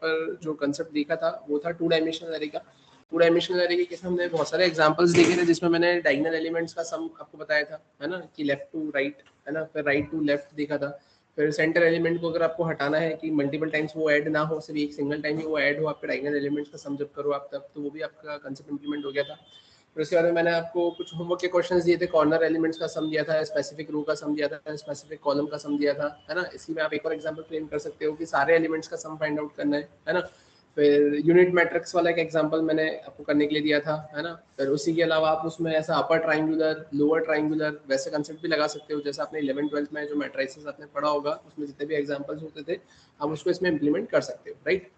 पर जो कंसेप्ट देखा था वो था 2 डायमेंशनल एरे का। 2 डायमेंशनल एरे के केस में हमने बहुत सारे एग्जांपल्स देखे थे जिसमें मैंने डायगोनल एलिमेंट्स का सम आपको बताया था, है ना, कि लेफ्ट टू राइट, है ना, फिर राइट टू लेफ्ट देखा था। फिर सेंटर एलिमेंट को अगर आपको हटाना है कि मल्टीपल टाइम्स वो ऐड ना हो, सिर्फ एक सिंगल टाइम ही वो ऐड हो आपके डायगोनल एलिमेंट्स का सम जब करो आप तब, तो वो भी आपका कंसेप्ट इंप्लीमेंट हो गया था। फिर उसके बाद में मैंने आपको कुछ होमवर्क के क्वेश्चंस दिए थे, कॉर्नर एलिमेंट्स का सम दिया था, स्पेसिफिक रो का सम दिया था, स्पेसिफिक कॉलम का सम दिया था, है ना। इसी में आप एक और एग्जांपल फ्रेम कर सकते हो कि सारे एलिमेंट्स का सम फाइंड आउट करना है ना। फिर यूनिट मैट्रिक्स वाला एक एग्जांपल मैंने आपको करने के लिए दिया था, है ना। फिर उसी के अलावा आप उसमें ऐसा अपर ट्राइंगुलर, लोअर ट्राइंगुलर वैसे कंसेप्ट भी लगा सकते हो, जैसे आपने 11th-12th में जो मैट्रिसेस आपने पढ़ा होगा उसमें जितने भी एग्जांपल्स होते थे आप उसको इसमें इंप्लीमेंट कर सकते हो, राइट।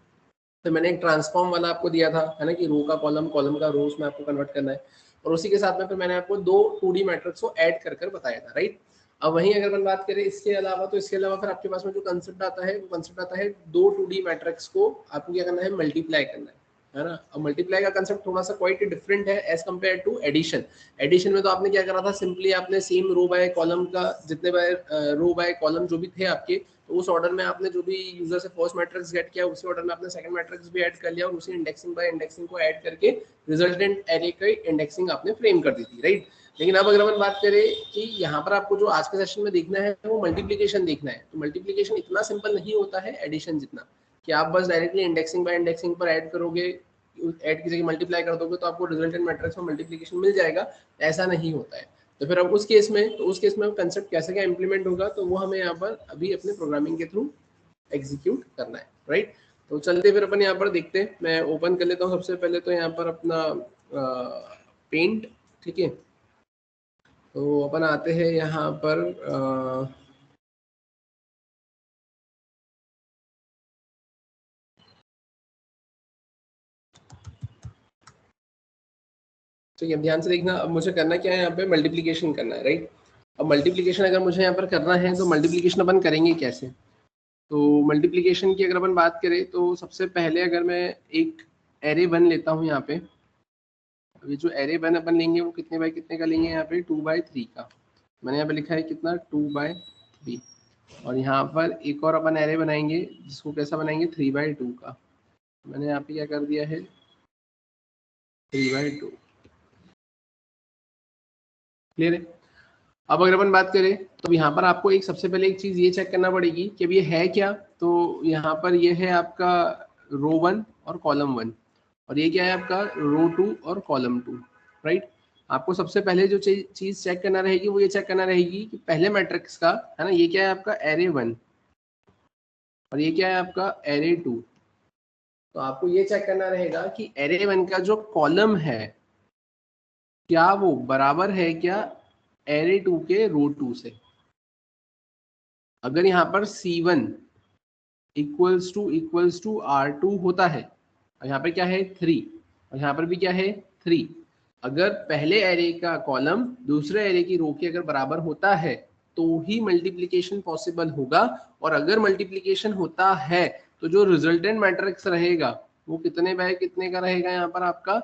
तो मैंने एक ट्रांसफॉर्म वाला आपको दिया था, है ना, कि रो का कॉलम, कॉलम का रो उसमें आपको कन्वर्ट करना है। और उसी के साथ में फिर मैंने आपको 2 2D मैट्रिक्स को ऐड कर बताया था, राइट। अब वहीं अगर मैं बात करें इसके अलावा, तो इसके अलावा फिर आपके पास में जो कंसेप्ट आता है वो कंसेप्ट आता है 2 2D मैट्रिक्स को आपको क्या करना है, मल्टीप्लाई करना है ना। अब मल्टीप्लाई का कंसेप्ट थोड़ा सा क्वाइट डिफरेंट है as compare to addition. Addition में तो आपने क्या करा था, सिंपली आपने सेम रो बाय कॉलम का जितने बाय रो बाय कॉलम जो भी थे आपके, तो उस ऑर्डर में आपने जो भी यूजर से फर्स्ट मैट्रिक्स गेट किया उसी ऑर्डर में आपने सेकंड मैट्रिक्स भी ऐड कर लिया और उसी इंडेक्सिंग बाय इंडेक्सिंग को ऐड करके रिजल्टेंट एरे की इंडेक्सिंग आपने फ्रेम कर दी थी, राइट। लेकिन अब अगर अपन बात करें कि यहाँ पर आपको जो आज के सेशन में देखना है वो मल्टीप्लीकेशन देखना है, तो मल्टीप्लीकेशन इतना सिंपल नहीं होता है एडिशन जितना, कि आप बस डायरेक्टली इंडेक्सिंग बाय इंडेक्सिंग पर ऐड करोगे, ऐड की जगह मल्टीप्लाई कर दोगे तो आपको रिजल्टेंट मैट्रिक्स में मल्टीप्लीकेशन मिल जाएगा, ऐसा नहीं होता है। तो फिर अब उस केस में कंसेप्ट कैसे क्या इंप्लीमेंट होगा, तो वो हमें यहाँ पर अभी अपने प्रोग्रामिंग के थ्रू एग्जीक्यूट करना है, राइट। तो चलते फिर अपन यहाँ पर देखते हैं, मैं ओपन कर लेता हूँ सबसे पहले तो यहाँ पर अपना पेंट, ठीक है। तो अपन आते हैं यहाँ पर ठीक है, ध्यान से देखना। अब मुझे करना क्या है, यहाँ पे मल्टीप्लीकेशन करना है, राइट। अब मल्टीप्लीकेशन अगर मुझे यहाँ पर करना है तो मल्टीप्लीकेशन अपन करेंगे कैसे, तो मल्टीप्लीकेशन की अगर अपन बात करें तो सबसे पहले अगर मैं एक एरे 1 लेता हूँ यहाँ पे, ये जो एरे 1 अपन लेंगे वो कितने बाय कितने का लेंगे, यहाँ पे 2/3 का। मैंने यहाँ पे लिखा है कितना, 2/3। और यहाँ पर एक और अपन एरे बनाएंगे जिसको कैसा बनाएंगे, 3/2 का। मैंने यहाँ पे क्या कर दिया है, 3/2। क्लियर है। अब अगर अपन बात करें तो यहाँ पर आपको एक सबसे पहले एक चीज ये चेक करना पड़ेगी कि अब ये है क्या, तो यहाँ पर ये है आपका रो 1 और कॉलम 1, और ये क्या है आपका रो 2 और कॉलम 2, राइट। आपको सबसे पहले जो चीज चेक करना रहेगी वो ये चेक करना रहेगी कि पहले मैट्रिक्स का, है ना, ये क्या है आपका एरे 1 और ये क्या है आपका एरे 2। तो आपको ये चेक करना रहेगा कि एरे 1 का जो कॉलम है क्या वो बराबर है क्या एरे 2 के रो 2 से। अगर यहाँ पर C1 इक्वल्स टू R2 होता है और यहाँ पर क्या है 3 और यहाँ पर भी क्या है 3, अगर पहले एरे का कॉलम दूसरे एरे की रो के अगर बराबर होता है तो ही मल्टीप्लिकेशन पॉसिबल होगा। और अगर मल्टीप्लिकेशन होता है तो जो रिजल्टेंट मैट्रिक्स रहेगा वो कितने बाय कितने का रहेगा, यहाँ पर आपका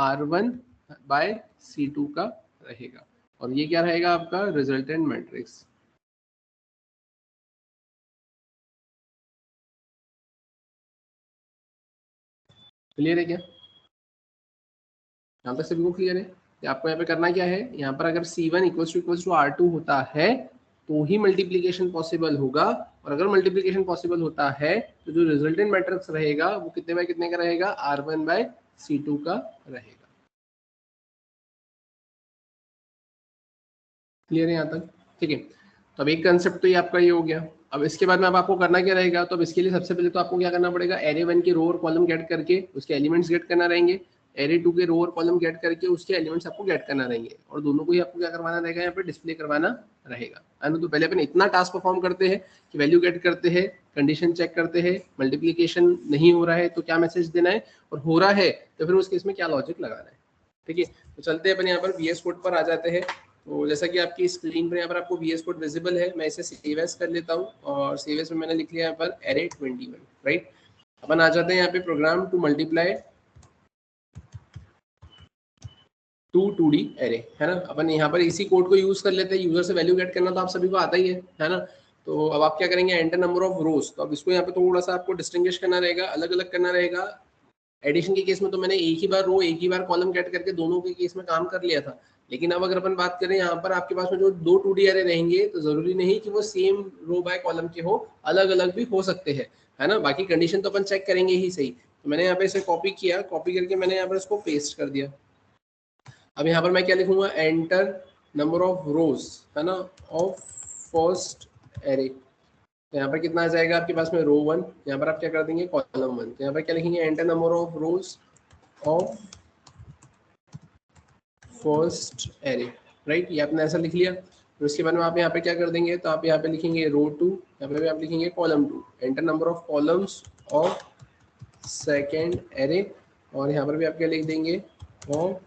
R1/C2 का रहेगा, और ये क्या रहेगा आपका रिजल्टेंट मैट्रिक्स। क्लियर है क्या, यहाँ तक सभी को क्लियर है कि आपको यहाँ पे करना क्या है, यहाँ पर अगर C1 इक्वल्स टू R2 होता है तो ही मल्टीप्लिकेशन पॉसिबल होगा, और अगर मल्टीप्लिकेशन पॉसिबल होता है तो जो रिजल्टेंट मैट्रिक्स रहेगा वो कितने बाय कितने का रहेगा, R1/C2 का रहेगा। क्लियर है यहाँ तक, ठीक है। तो अब एक कंसेप्ट तो ये आपका ये हो गया। अब इसके बाद में अब आपको करना क्या रहेगा, तो अब इसके लिए सबसे पहले तो आपको क्या करना पड़ेगा, एरे 1 के रो और कॉलम गेट करके उसके एलिमेंट्स गेट करना रहेंगे, एरे 2 के रो और कॉलम गेट करके उसके एलिमेंट्स आपको गेट करना रहेंगे, और दोनों को ही आपको क्या करवाना रहेगा, यहाँ पे डिस्प्ले करवाना रहेगा, है ना। तो पहले अपन इतना टास्क परफॉर्म करते हैं कि वैल्यू गेट करते हैं, कंडीशन चेक करते हैं, मल्टीप्लीकेशन नहीं हो रहा है तो क्या मैसेज देना है, और हो रहा है तो फिर उस केस में क्या लॉजिक लगाना है, ठीक है। तो चलते हैं अपन यहाँ पर VS कोड पर आ जाते हैं। तो जैसा कि आपकी स्क्रीन पर यहाँ पर आपको VS कोड विजिबल है, मैं इसे सेव एज कर लेता हूँ, और सेव एज में मैंने लिख लिया यहाँ पर एरे 21, राइट। अपन आ जाते हैं यहाँ पे programme to multiply 2 2D array, है ना। अपन यहाँ पर इसी कोड को यूज कर लेते हैं, यूजर से वैल्यू गेट करना तो आप सभी को आता ही है ना। तो अब आप क्या करेंगे, एंटर नंबर ऑफ रोज। तो अब इसको यहाँ पे थोड़ा सा आपको डिस्टिंग्विश करना रहेगा, अलग अलग करना रहेगा। एडिशन के केस में तो मैंने एक ही बार रो एक ही बार कॉलम कैट करके दोनों के केस में काम कर लिया था, लेकिन अब अगर अपन बात करें यहाँ पर आपके पास में जो दो 2D एरे रहेंगे तो जरूरी नहीं कि वो सेम रो बाय कॉलम के हो, अलग अलग भी हो सकते हैं, है ना। बाकी कंडीशन तो अपन चेक करेंगे ही सही। तो मैंने यहाँ पे इसे कॉपी किया, कॉपी करके मैंने यहाँ पर इसको पेस्ट कर दिया। अब यहाँ पर मैं क्या लिखूंगा, एंटर नंबर ऑफ रोज, है ना, ऑफ फर्स्ट एरे। तो यहाँ पर कितना आ जाएगा आपके पास में, रो 1। यहाँ पर आप क्या कर देंगे, कॉलम 1। तो यहाँ पर क्या लिखेंगे, enter number of rose of first array, right. ये आपने ऐसा लिख लिया। तो उसके बाद में आप यहाँ पे क्या कर देंगे, तो आप यहाँ पे लिखेंगे रो 2, यहाँ पे भी आप लिखेंगे column 2, enter number of columns of second array, और यहाँ पर भी आप क्या लिख देंगे, ऑफ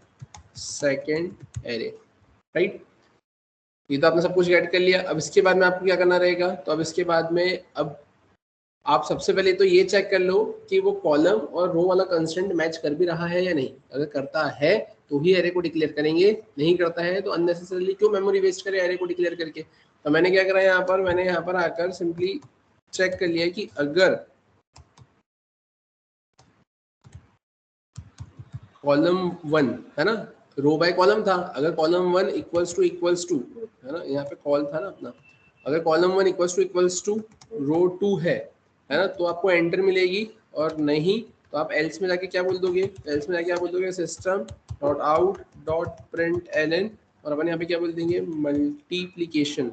सेकेंड एरे, राइट। ये तो आपने सब कुछ ऐड कर लिया। अब इसके बाद में आपको क्या करना रहेगा, तो अब इसके बाद में अब आप सबसे पहले तो ये चेक कर लो कि वो कॉलम और रो वाला कंस्ट्रेंट मैच कर भी रहा है या नहीं। अगर करता है तो ही एरे को डिक्लेयर करेंगे, नहीं करता है तो अननेसेसरली क्यों मेमोरी वेस्ट करें एरे को डिक्लेयर करके। तो मैंने क्या करा यहाँ पर, मैंने यहाँ पर आकर सिंपली चेक कर लिया कि अगर कॉलम 1 है ना, रो बाय कॉलम था, अगर कॉलम 1 इक्वल्स टू है ना, यहाँ पे कॉल था ना अपना, अगर कॉलम 1 इक्वल्स टू रो 2 है ना, तो आपको एंटर मिलेगी, और नहीं तो आप एल्स में जाके क्या बोल दोगे, एल्स में जाके क्या बोल दोगे, system dot out dot print LN, और अपन यहाँ पे क्या बोल देंगे, मल्टीप्लीकेशन।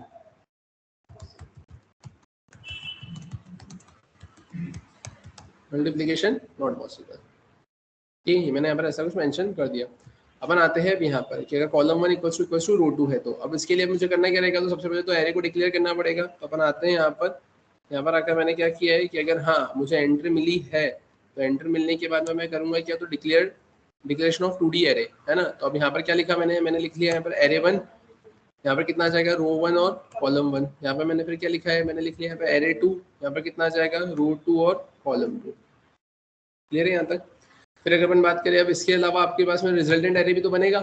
Multiplication not possible. ठीक है, मैंने यहाँ पर ऐसा कुछ मेंशन कर दिया। अपन आते हैं अब यहाँ पर कि अगर कॉलम 1 इक्वल्स टू रो 2 है, तो अब इसके लिए मुझे करना क्या रहेगा, तो सबसे पहले तो एरे को डिक्लेयर करना पड़ेगा। तो अपन आते हैं यहाँ पर आकर मैंने क्या किया है कि अगर हाँ मुझे एंटर मिली है, तो एंटर मिलने के बाद में मैं करूँगा क्या, तो डिक्लेरेशन ऑफ 2D एरे, है ना। तो अब यहाँ पर क्या लिखा मैंने लिख लिया यहाँ पर एरे 1, यहाँ पर कितना आ जाएगा, रो 1 और कॉलम 1। यहाँ पर मैंने फिर क्या लिखा है, मैंने लिख लिया यहाँ पर एरे 2, यहाँ पर कितना आ जाएगा, रो 2 और कॉलम 2। क्लियर है यहाँ तक। फिर अगर अपन बात करें अब इसके अलावा आपके पास में रिजल्टेंट एरे भी तो बनेगा,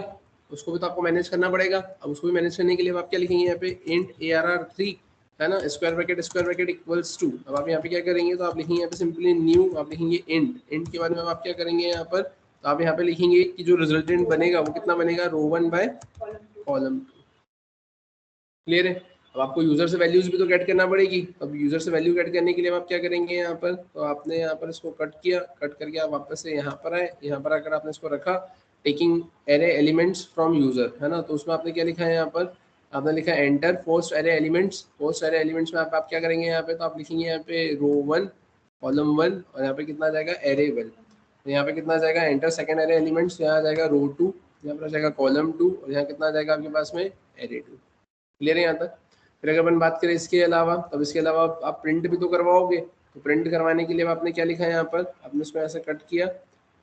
उसको भी तो आपको मैनेज करना पड़ेगा। अब उसको भी मैनेज करने के लिए आप क्या लिखेंगे, यहाँ पे इंट ARR3, है ना, स्क्वायर ब्रैकेट इक्वल्स टू। अब आप यहाँ पे क्या करेंगे, तो आप लिखेंगे यहाँ पे सिंपली न्यू, आप लिखेंगे इंट के बाद में आप क्या करेंगे यहाँ पर, तो आप यहाँ पे लिखेंगे कि जो रिजल्टेंट बनेगा वो कितना बनेगा, रो 1 बाय कॉलम 2। क्लियर है। अब आपको यूजर से वैल्यूज भी तो गेट करना पड़ेगी। अब यूजर से वैल्यू गेट करने के लिए आप क्या करेंगे यहाँ पर, तो आपने यहाँ पर इसको कट किया, कट करके आप वापस से यहाँ पर आए, यहाँ पर आकर आपने इसको रखा, taking array elements from user, है ना। तो उसमें आपने क्या लिखा है, यहाँ पर आपने लिखा है enter post array elements. Post array elements में आप क्या करेंगे यहाँ पे, तो आप लिखेंगे यहाँ पे रो 1 कॉलम 1, और यहाँ पे कितना आ जाएगा, एरे 1। तो यहाँ पे कितना आ जाएगा, एंटर सेकेंड एरे एलिमेंट्स, यहाँ आ जाएगा रो 2, यहाँ पर आ जाएगा कॉलम 2, और यहाँ कितना आ जाएगा आपके पास में, एरे 2। क्लियर है यहाँ तक। फिर अगर अपन बात करें इसके अलावा, तब इसके अलावा आप प्रिंट भी तो करवाओगे। तो प्रिंट करवाने के लिए आपने क्या लिखा है यहाँ पर, आपने उसको ऐसे कट किया,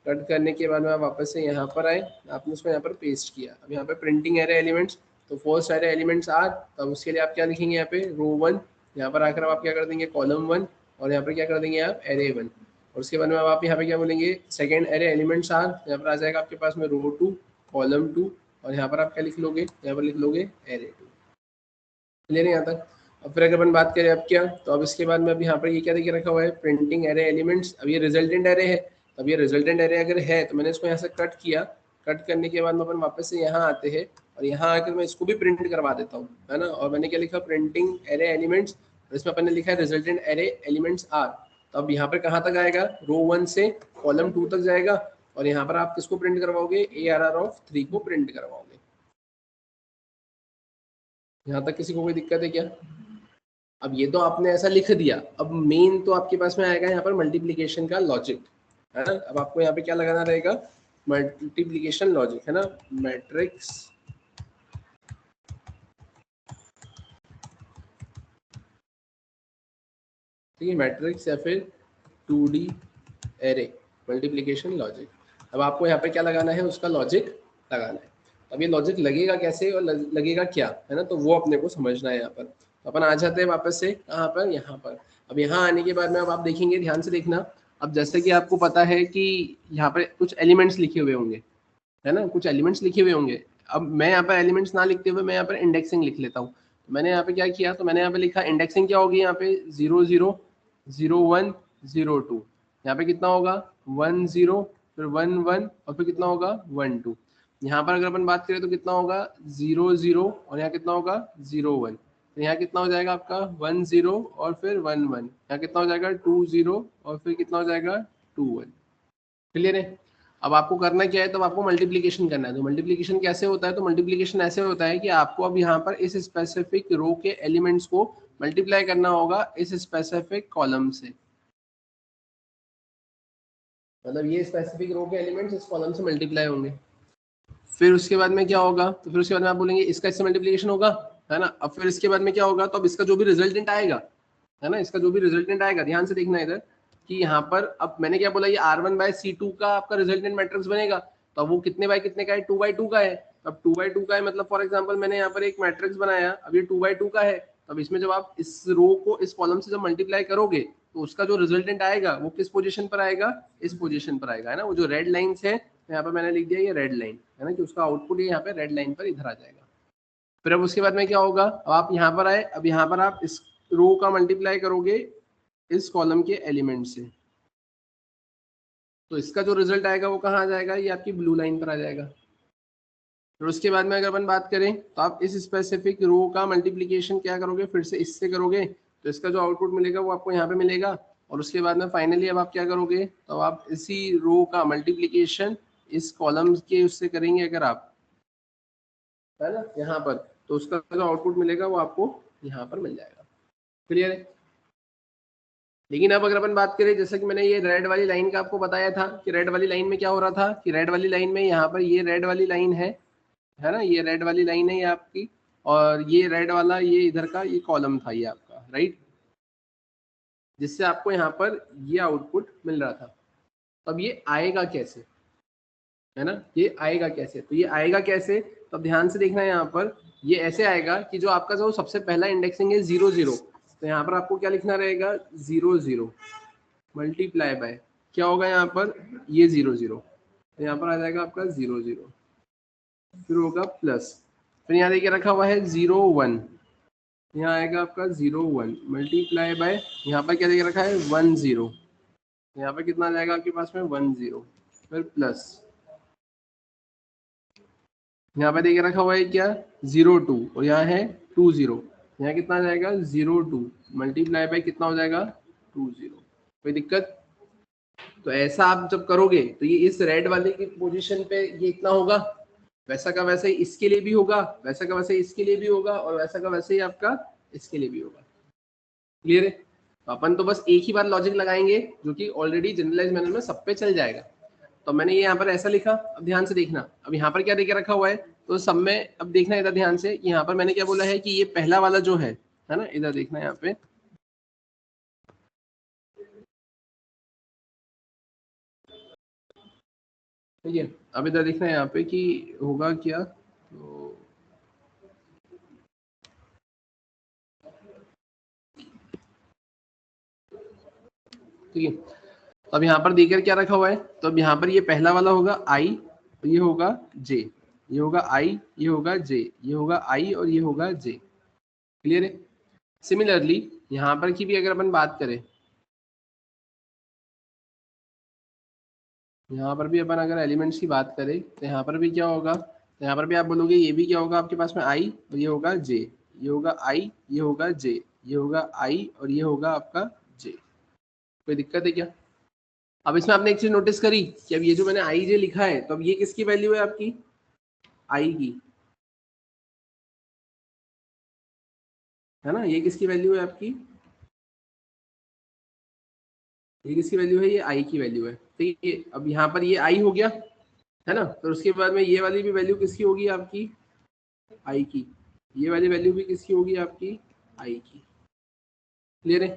कट करने के बाद में आप वापस से यहाँ पर आए, आपने उसको यहाँ पर पेस्ट किया। अब यहाँ पर प्रिंटिंग एरे एलिमेंट्स, तो फर्स्ट एरे एलिमेंट्स आर, तब उसके लिए आप क्या लिखेंगे यहाँ पे, रो 1, यहाँ पर आकर आप क्या कर देंगे, कॉलम 1, और यहाँ पर क्या कर देंगे आप, एरे 1। और उसके बाद में आप यहाँ पे क्या बोलेंगे, सेकेंड एरे एलिमेंट्स आर, यहाँ पर आ जाएगा आपके पास में रो 2 कॉलम 2, और यहाँ पर आप क्या लिख लोगे, यहाँ पर लिख लोगे एरे 2। क्लियर है यहाँ तक। अब फिर अगर अपन बात करें अब क्या, तो अब इसके बाद में अब यहाँ पर ये क्या देखिए रखा हुआ है, प्रिंटिंग एरे एलिमेंट्स। अब ये रिजल्टेंट एरे है, अब ये रिजल्टेंट एरे अगर है तो मैंने इसको यहाँ से कट किया, कट करने के बाद में अपन वापस से यहाँ आते हैं, और यहाँ आकर मैं इसको भी प्रिंट करवा देता हूँ, है ना। और मैंने क्या लिखा, प्रिंटिंग एरे एलिमेंट्स, इसमें अपन ने लिखा है रिजल्टेंट एरे एलिमेंट्स आर। तो अब यहाँ पर कहाँ तक आएगा, रो 1 से कॉलम 2 तक जाएगा, और यहाँ पर आप किसको प्रिंट करवाओगे, ARR ऑफ 3 को प्रिंट करवाओगे। यहाँ तक किसी को कोई दिक्कत है क्या। अब ये तो आपने ऐसा लिख दिया, अब मेन तो आपके पास में आएगा यहाँ पर मल्टीप्लिकेशन का लॉजिक, है ना। अब आपको यहाँ पे क्या लगाना रहेगा, मल्टीप्लिकेशन लॉजिक, है ना, मैट्रिक्स ठीक है, मैट्रिक्स या फिर 2D एरे मल्टीप्लिकेशन लॉजिक। अब आपको यहाँ पे क्या लगाना है, उसका लॉजिक लगाना है। अब ये लॉजिक लगेगा कैसे और लगेगा क्या, है ना, तो वो अपने को समझना है यहाँ पर। तो अपन आ जाते हैं वापस से कहाँ पर, यहाँ पर। अब यहाँ आने के बाद में अब आप देखेंगे, ध्यान से देखना। अब जैसे कि आपको पता है कि यहाँ पर कुछ एलिमेंट्स लिखे हुए होंगे, है ना, कुछ एलिमेंट्स लिखे हुए होंगे। अब मैं यहाँ पर एलिमेंट्स ना लिखते हुए मैं यहाँ पर इंडेक्सिंग लिख लेता हूँ। मैंने यहाँ पे क्या किया, तो मैंने यहाँ पे लिखा इंडेक्सिंग क्या होगी, यहाँ पे 0 0 0 1 0 2, यहाँ पे कितना होगा 1 0, फिर 1 1 और फिर कितना होगा 1 2। यहाँ पर अगर अपन बात करें तो कितना होगा 0 0 और यहाँ कितना होगा 0 1, तो यहाँ कितना हो जाएगा आपका 1 0 और फिर 1 1, यहाँ कितना हो जाएगा 2 0 और फिर कितना हो जाएगा 2 1। क्लियर है। अब आपको करना क्या है, तो आपको मल्टीप्लीकेशन करना है। तो मल्टीप्लीकेशन कैसे होता है, तो मल्टीप्लीकेशन ऐसे होता है कि आपको अब यहाँ पर इस स्पेसिफिक रो के एलिमेंट्स को मल्टीप्लाई करना होगा इस स्पेसिफिक कॉलम से, मतलब ये स्पेसिफिक रो के एलिमेंट्स इस कॉलम से मल्टीप्लाई होंगे। फिर उसके बाद में क्या होगा, तो फिर उसके बाद में आप बोलेंगे इसका इससे मल्टीप्लीकेशन होगा, है ना। अब फिर इसके बाद में क्या होगा, तो अब इसका जो भी रिजल्टेंट आएगा, है ना, इसका जो भी रिजल्टेंट आएगा, ध्यान से देखना इधर कि यहाँ पर अब मैंने क्या बोला, ये R1/C2 का आपका रिजल्टेंट मैट्रिक्स बनेगा। तो अब वो कितने बाय कितने का है, 2/2 का है। अब 2/2 का है मतलब फॉर एग्जांपल मैंने यहाँ पर एक मैट्रिक्स बनाया, अब ये 2/2 का है। अब इसमें जब आप इस रो को इस कॉलम से जब मल्टीप्लाई करोगे तो उसका जो रिजल्टेंट आएगा वो किस पोजीशन पर आएगा, इस पोजीशन पर आएगा, है ना। वो जो रेड लाइंस है यहाँ पर मैंने लिख दिया ये रेड लाइन, है ना, कि उसका आउटपुट यहाँ पे रेड लाइन पर इधर आ जाएगा। फिर अब उसके बाद में क्या होगा, अब आप यहाँ पर आए, अब यहाँ पर आप इस रो का मल्टीप्लाई करोगे इस कॉलम के एलिमेंट से, तो इसका जो रिजल्ट आएगा वो कहाँ आ जाएगा, ये आपकी ब्लू लाइन पर आ जाएगा। फिर उसके बाद में अगर अपन बात करें तो आप इस स्पेसिफिक रो का मल्टीप्लीकेशन क्या करोगे, फिर से इससे करोगे, तो इसका जो आउटपुट मिलेगा वो आपको यहाँ पे मिलेगा। और उसके बाद में फाइनली अब आप क्या करोगे, तो आप इसी रो का मल्टीप्लीकेशन इस कॉलम के उससे करेंगे अगर आप, है ना, यहाँ पर, तो उसका जो आउटपुट मिलेगा वो आपको यहाँ पर मिल जाएगा। क्लियर है। लेकिन अब अगर अपन बात करें, जैसे कि मैंने ये रेड वाली लाइन का आपको बताया था कि रेड वाली लाइन में क्या हो रहा था, कि रेड वाली लाइन में यहाँ पर ये रेड वाली लाइन है ना, ये रेड वाली लाइन है ये आपकी, और ये रेड वाला ये इधर का ये कॉलम था ये आपका, राइट, जिससे आपको यहाँ पर ये आउटपुट मिल रहा था। तब ये आएगा कैसे, है ना, ये आएगा कैसे, तो ये आएगा कैसे, तो ध्यान से देखना है यहाँ पर, ये ऐसे आएगा कि जो आपका जो सबसे पहला इंडेक्सिंग है 0 0, तो यहाँ पर आपको क्या लिखना रहेगा 0 0 मल्टीप्लाई बाय क्या होगा यहाँ पर ये 0 0, तो यहाँ पर आ जाएगा आपका 0 0, फिर होगा प्लस, फिर यहाँ देखिए रखा हुआ है 0 1, यहाँ आएगा आपका 0 1 मल्टीप्लाई बाय यहाँ पर क्या देखिए रखा है 1 0, यहाँ पर कितना आ जाएगा आपके पास में 1 0, फिर प्लस यहाँ पे देखिए रखा हुआ है क्या 0 2 और यहाँ है 2 0, यहाँ कितना आ जाएगा 0 2 मल्टीप्लाई बाय कितना हो जाएगा 2 0। कोई दिक्कत, तो ऐसा आप जब करोगे तो ये इस रेड वाले की पोजीशन पे ये इतना होगा, वैसा का वैसे ही इसके लिए भी होगा, वैसा का वैसे ही इसके लिए भी होगा, और वैसा का वैसे ही आपका इसके लिए भी होगा। क्लियर है। तो अपन तो बस एक ही बार लॉजिक लगाएंगे जो कि ऑलरेडी जनरलाइज मैनर में सब पे चल जाएगा। तो मैंने ये यहाँ पर ऐसा लिखा, अब ध्यान से देखना, अब यहाँ पर क्या देके रखा हुआ है, तो सब में अब देखना इधर ध्यान से, यहाँ पर मैंने क्या बोला है कि ये पहला वाला जो है ना, इधर देखना यहाँ पे, ठीक है। अब इधर देखना है यहाँ पे कि होगा क्या, तो ठीक है। तो अब यहाँ पर देखकर क्या रखा हुआ है, तो अब यहाँ पर ये पहला वाला होगा आई, तो ये होगा जे, ये होगा आई, ये होगा जे, ये होगा आई और ये होगा जे। क्लियर है। सिमिलरली यहाँ पर की भी अगर अपन बात करें, यहाँ पर भी अपन अगर एलिमेंट्स की बात करें तो यहाँ पर भी क्या होगा, तो यहाँ पर भी आप बोलोगे ये भी क्या होगा आपके पास में आई और ये होगा जे, ये होगा आई, ये होगा जे, ये होगा आई और ये होगा आपका जे। कोई दिक्कत है क्या। अब इसमें आपने एक चीज नोटिस करी कि अब ये जो मैंने आई जे लिखा है, तो अब ये किसकी वैल्यू है आपकी, आई की, है ना, ये किसकी वैल्यू है आपकी, ये किसकी वैल्यू है, ये आई की वैल्यू है। ठीक है, अब यहाँ पर ये आई हो गया, है ना, तो उसके बाद में ये वाली भी वैल्यू किसकी होगी आपकी, आई की, ये वाली वैल्यू भी किसकी होगी आपकी, आई की। क्लियर है।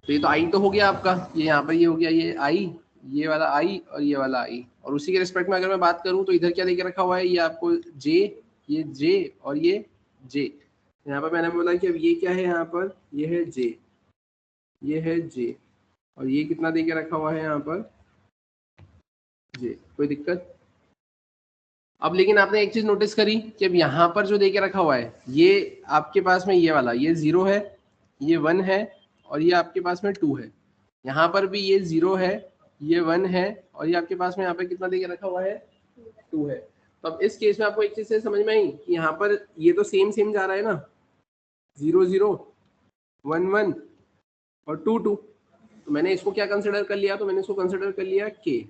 तो ये तो आई तो हो गया आपका, ये यहाँ पर ये हो गया ये आई, ये वाला आई और ये वाला आई, और उसी के रिस्पेक्ट में अगर मैं बात करूँ तो इधर क्या देके रखा हुआ है, ये आपको जे, ये जे और ये जे। यहाँ पर मैंने बोला कि अब ये क्या है, यहाँ पर ये है जे, ये है जे, और ये कितना देके रखा हुआ है यहाँ पर जे। कोई दिक्कत, अब लेकिन आपने एक चीज नोटिस करी कि अब यहाँ पर जो देके रखा हुआ है ये आपके पास में ये वाला ये 0 है, ये 1 है और ये आपके पास में 2 है। यहाँ पर भी ये 0 है, ये 1 है और ये आपके पास में यहाँ पे कितना देके रखा हुआ है 2 है। तो अब इस केस में आपको एक चीज से समझ में आई कि यहाँ पर ये तो सेम सेम जा रहा है ना, 0 0 1 1 और 2 2। तो मैंने इसको क्या कंसिडर कर लिया, तो मैंने इसको कंसिडर कर लिया के।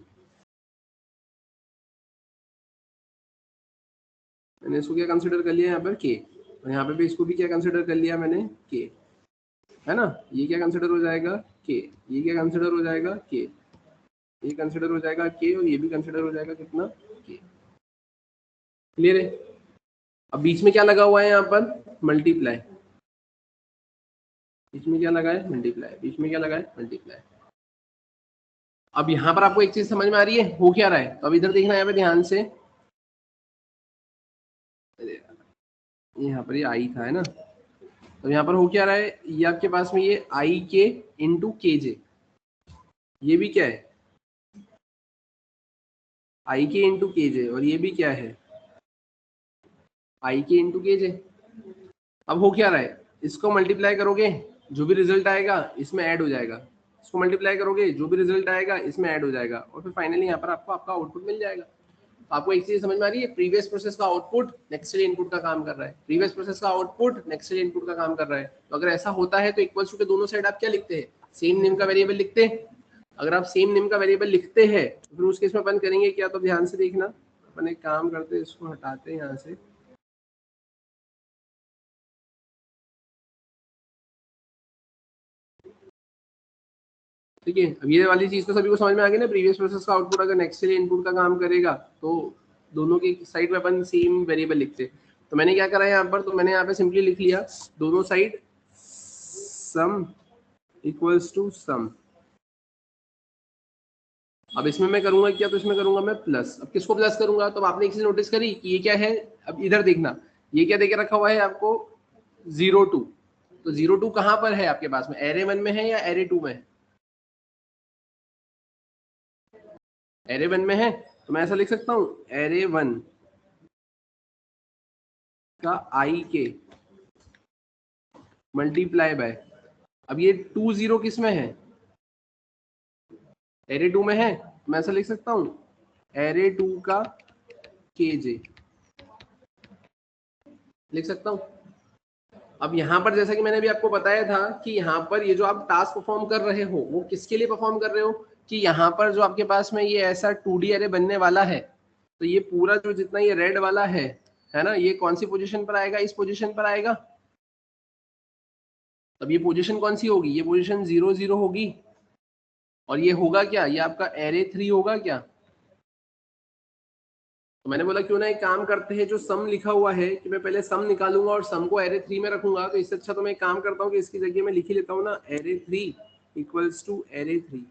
मैंने इसको क्या कंसिडर कर लिया यहाँ पर के, और यहाँ पे भी इसको भी क्या कंसिडर कर लिया मैंने के, है ना। ये क्या कंसिडर हो जाएगा के, ये क्या कंसिडर हो जाएगा के, ये कंसिडर हो जाएगा के और ये भी कंसिडर हो जाएगा कितना के। क्लियर है। अब बीच में क्या लगा हुआ है यहाँ पर मल्टीप्लाई, बीच में क्या लगा है मल्टीप्लाई, बीच में क्या लगा है मल्टीप्लाई। अब यहाँ पर आपको एक चीज समझ में आ रही है हो क्या रहा है, तो अब इधर देखना यहाँ पे ध्यान से, यहाँ पर ये आई था है ना, तो यहाँ पर हो क्या रहा है, ये आपके पास में ये आई के इंटू के जे, ये भी क्या है आई के इंटू के जे, और ये भी क्या है आई के इंटू के जे। अब हो क्या रहा है, इसको मल्टीप्लाई करोगे जो भी रिजल्ट आएगा इसमें ऐड हो जाएगा, इसको मल्टीप्लाई करोगे जो भी रिजल्ट आएगा इसमें ऐड हो जाएगा, और फिर फाइनली यहाँ पर आपको आपका आउटपुट मिल जाएगा। तो आपको एक चीज समझ में आ रही है, प्रीवियस प्रोसेस का आउटपुट नेक्स्ट डे इनपुट का काम कर रहा है, प्रीवियस प्रोसेस का आउटपुट नेक्स्ट डे इनपुट का काम कर रहा है। तो अगर ऐसा होता है तो इक्वल्स टू के दोनों साइड आप क्या लिखते हैं, सेम नेम का वेरिएबल लिखते हैं। अगर आप सेम नेम का वेरिएबल लिखते हैं तो फिर उस केस में अपन करेंगे क्या, तो ध्यान से देखना, अपन एक काम करते हैं, इसको हटाते हैं यहाँ से, ठीक है। अब ये वाली चीज तो सभी को समझ में आ गई ना, प्रीवियस प्रोसेस का आउटपुट अगर नेक्स्ट डे इनपुट का काम करेगा तो दोनों की साइड में अपन सेम वेरिएबल लिखते हैं। तो मैंने क्या करा है यहाँ पर, तो मैंने यहाँ पे सिंपली लिख लिया दोनों side some equals to some. अब इसमें मैं करूंगा क्या, तो इसमें करूंगा मैं प्लस। अब किसको प्लस करूंगा, तो आपने एक चीज नोटिस करी कि ये क्या है, अब इधर देखना ये क्या देके रखा हुआ है आपको 0 2। तो 0 2 कहाँ पर है आपके पास में, एरे 1 में है या एरे 2 में है, एरे 1 में है। तो मैं ऐसा लिख सकता हूँ एरे 1 का आई के मल्टीप्लाई बाय, अब ये 2 0 किस में है, एरे 2 में है, तो मैं ऐसा लिख सकता हूँ एरे 2 का के जे लिख सकता हूँ। अब यहाँ पर जैसा कि मैंने भी आपको बताया था कि यहाँ पर ये जो आप टास्क परफॉर्म कर रहे हो वो किसके लिए परफॉर्म कर रहे हो, कि यहाँ पर जो आपके पास में ये ऐसा 2D अरे बनने वाला है, तो ये पूरा जो जितना ये रेड वाला है ना, ये कौन सी पोजीशन पर आएगा, इस पोजीशन पर आएगा। तब ये पोजीशन कौन सी होगी, ये पोजीशन 0 0 होगी, और ये होगा क्या, ये आपका एरे 3 होगा क्या। तो मैंने बोला क्यों ना एक काम करते हैं, जो सम लिखा हुआ है कि मैं पहले सम निकालूंगा और सम को एरे 3 में रखूंगा, तो इससे अच्छा तो मैं एक काम करता हूँ कि इसकी जगह मैं लिख ही लेता हूँ ना एरे 3 इक्वल्स टू एरे 3।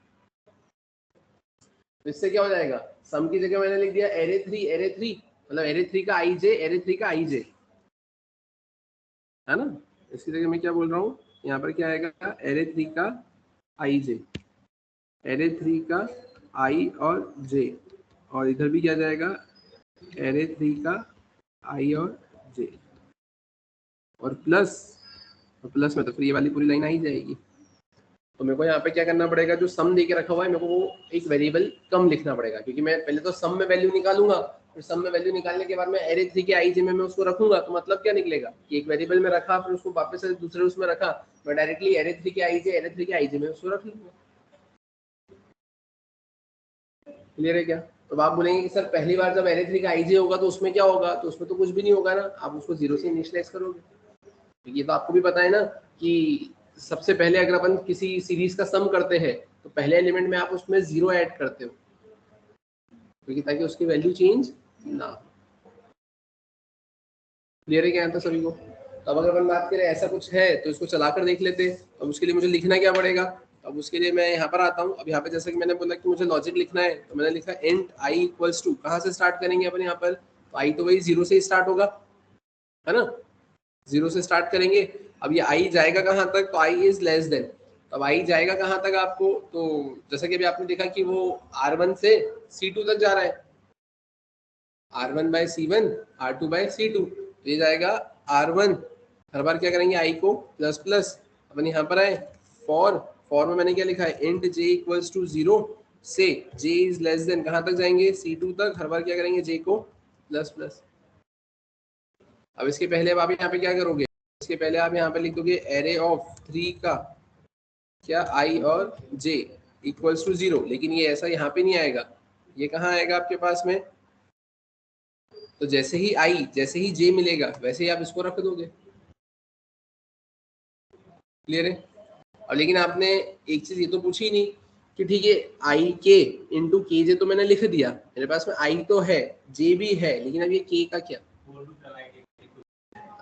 तो इससे क्या हो जाएगा, सम की जगह मैंने लिख दिया एरे 3 मतलब एरे 3 का आई जे, एरे 3 का आई जे, है ना। इसकी जगह मैं क्या बोल रहा हूँ, यहाँ पर क्या आएगा एरे 3 का आई जे, एरे 3 का आई और जे, और इधर भी क्या जाएगा एरे 3 का आई और जे, और प्लस, और प्लस में तो फिर ये वाली पूरी लाइन आ ही जाएगी। तो मेरे को यहाँ पे क्या करना पड़ेगा, जो सम देके रखा हुआ है मेरे को वो एक वेरिएबल कम लिखना पड़ेगा, क्योंकि मैं पहले तो सम में वैल्यू निकालूंगा, फिर सम में वैल्यू निकालने के बाद मैं एरे 3 के आई जे में मैं उसको रखूंगा। तो मतलब क्या निकलेगा कि एक वेरिएबल में रखा फिर उसको वापस से दूसरे उसमें रखा, मैं डायरेक्टली एरे 3 के आई जे, एरे 3 के आई जे में उसको रख लूंगा। क्लियर है क्या। तो आप बोलेंगे कि सर पहली बार जब एरे 3 का आई जे होगा तो उसमें क्या होगा, तो उसमें तो कुछ भी नहीं होगा ना, आप उसको 0 से इनिशियलाइज करोगे। तो ये तो आपको भी पता है ना कि सबसे पहले अगर अपन किसी सीरीज का सम करते हैं तो पहले एलिमेंट में आप उसमें 0 ऐड करते हो, क्योंकि ताकि उसकी वैल्यू चेंज ना। क्लियर है क्या यहाँ तो सभी को। तो अब अगर अपन बात करें ऐसा कुछ है तो इसको चलाकर देख लेते हैं। अब उसके लिए मुझे लिखना क्या पड़ेगा, अब उसके लिए मैं यहाँ पर आता हूँ। अब यहाँ पे जैसा कि मैंने बोला कि मुझे लॉजिक लिखना है, तो मैंने लिखा इंट आई इक्वल्स टू, कहाँ से स्टार्ट करेंगे अपन यहाँ पर, तो आई तो वही 0 से ही स्टार्ट होगा, है ना, 0 से स्टार्ट करेंगे। अब ये आई जाएगा कहाँ तक, तो आई इज लेस देन, अब आई जाएगा कहाँ तक आपको, तो जैसा कि अभी आपने देखा कि वो R1 से C2 तक जा रहा है, R1 bye C1 R2 bye C2, तो ये जाएगा R1, हर बार क्या करेंगे I को प्लस प्लस, अपन यहाँ पर आए फॉर में मैंने क्या लिखा है इंट j इक्वल्स टू 0 से j इज लेस देन कहाँ तक जाएंगे C2 तक, हर बार क्या करेंगे j को प्लस प्लस। अब इसके पहले अब आप यहाँ पे क्या करोगे, इसके पहले आप यहाँ पे लिख दोगे एरे ऑफ 3 का क्या I और j इक्वल्स टू 0, लेकिन ये ऐसा यहाँ पे नहीं आएगा, ये कहाँ आएगा आपके पास में, तो जैसे ही j मिलेगा वैसे ही आप इसको रख दोगे। क्लियर है? और लेकिन आपने एक चीज ये तो पूछी ही नहीं कि ठीक है आई के इंटू के जे तो मैंने लिख दिया, मेरे पास में आई तो है जे भी है, लेकिन अब ये के का क्या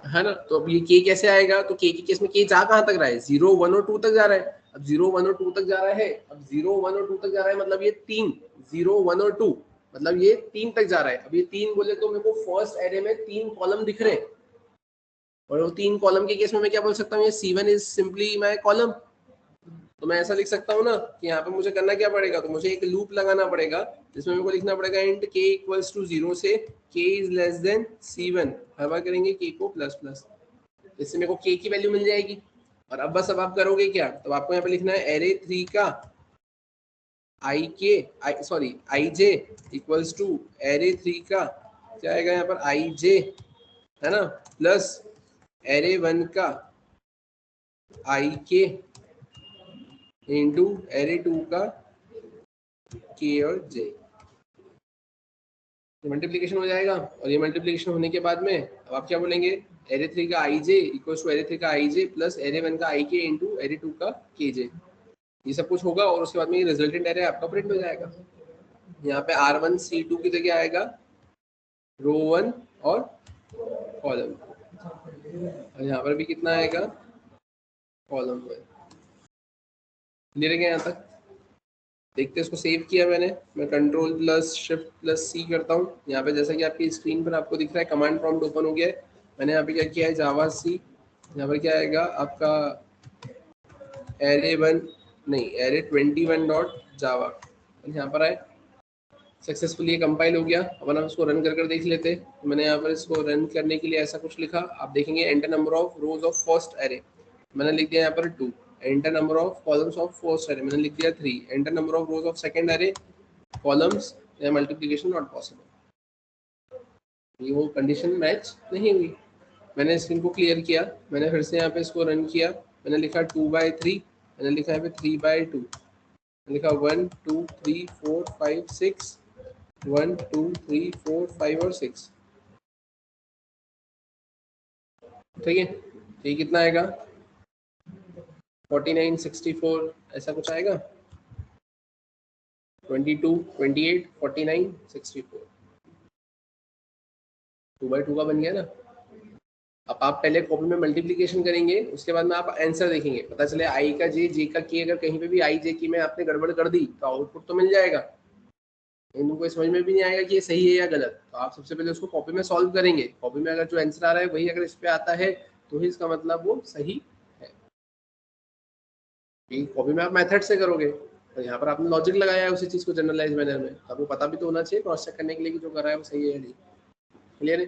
है ना, तो अब ये के कैसे आएगा, तो के केस में के जा कहाँ तक रहा है 0 1 और 2 तक जा रहा है, अब 0 1 और 2 तक जा रहा है, अब 0 1 और 2 तक जा रहा है मतलब ये 3 0 1 और 2 मतलब ये 3 तक जा रहा है। अब ये 3 बोले तो मेरे को फर्स्ट एरे में 3 कॉलम दिख रहे हैं, और वो 3 कॉलम के केस में मैं क्या बोल सकता हूँ, ये C1 is simply my column, तो मैं ऐसा लिख सकता हूँ ना कि यहाँ पे मुझे करना क्या पड़ेगा, तो मुझे एक लूप लगाना पड़ेगा जिसमें मेरे को लिखना पड़ेगा इंट k इक्वल्स टू 0 से k is less then C1, हर बार करेंगे k को प्लस प्लस, इससे मेरे को k की वैल्यू मिल जाएगी। और अब बस अब आप करोगे क्या, तो आपको यहाँ पे लिखना है एरे 3 का आई जे इक्वल्स टू एरे 3 का क्या आएगा यहाँ पर आई जे है ना, प्लस एरे 1 का आई के इंटू एरे 2 का के और जे, मल्टीप्लीकेशन हो जाएगा। और ये मल्टीप्लीकेशन होने के बाद में अब आप क्या बोलेंगे, एरे 3 का आई जे इक्वल्स टू एरे 3 का आई जे प्लस एरे 1 का आई के इंटू एरे 2 का के जे, ये सब कुछ होगा और उसके बाद में ये रिजल्टेंट एरे आपका प्रिंट हो जाएगा। यहाँ पे R1 C2 की जगह आएगा रो 1 और कॉलम, और यहाँ पर भी कितना आएगा कॉलम 1। क्लियर है क्या यहाँ तक? देखते इसको सेव किया मैंने, मैं कंट्रोल प्लस शिफ्ट प्लस सी करता हूँ, यहाँ पे जैसा कि आपकी स्क्रीन पर आपको दिख रहा है कमांड प्रॉम्प्ट ओपन हो गया है, मैंने यहाँ पे क्या किया है जावा सी, यहाँ पर क्या आएगा आपका एरे 1 नहीं एरे 21 डॉट जावा, यहाँ पर आए सक्सेसफुली ये कंपाइल हो गया। अब हम इसको रन कर देख लेते हैं, तो मैंने यहाँ पर इसको रन करने के लिए ऐसा कुछ लिखा, आप देखेंगे enter number of rose of first array, मैंने लिख दिया यहाँ पर 2, enter number of columns of first array मैंने लिख दिया 3, enter number of rose of second array columns या मल्टीप्लिकेशन नॉट पॉसिबल, ये वो कंडीशन मैच नहीं हुई। मैंने स्क्रीन को क्लियर किया, मैंने फिर से यहाँ पे इसको रन किया, मैंने लिखा 2/3, मैंने लिखा यहाँ पे 3/2, लिखा 1 2 3 4 5 6 1 2 3 4 5 और 6, ठीक है, ये कितना आएगा 49 64 ऐसा कुछ आएगा, 22 28 49 64, 2/2 का बन गया ना। अब आप पहले कॉपी में मल्टीप्लिकेशन करेंगे, उसके बाद में आप आंसर देखेंगे, पता चले आई का जे जे का के, अगर कहीं पे भी आई जे की में आपने गड़बड़ कर दी तो आउटपुट तो मिल जाएगा, लेकिन उनको समझ में भी नहीं आएगा कि ये सही है या गलत, तो आप सबसे पहले उसको कॉपी में सॉल्व करेंगे, कॉपी में अगर जो आंसर आ रहा है वही अगर इस पे आता है तो ही इसका मतलब वो सही है। कॉपी में आप मेथड से करोगे, तो यहाँ पर आपने लॉजिक लगाया है उसी चीज को जनरलाइज मैनर में, आपको पता भी तो होना चाहिए क्रॉस चेक करने के लिए कि जो कर रहा है वो सही है या नहीं। क्लियर है?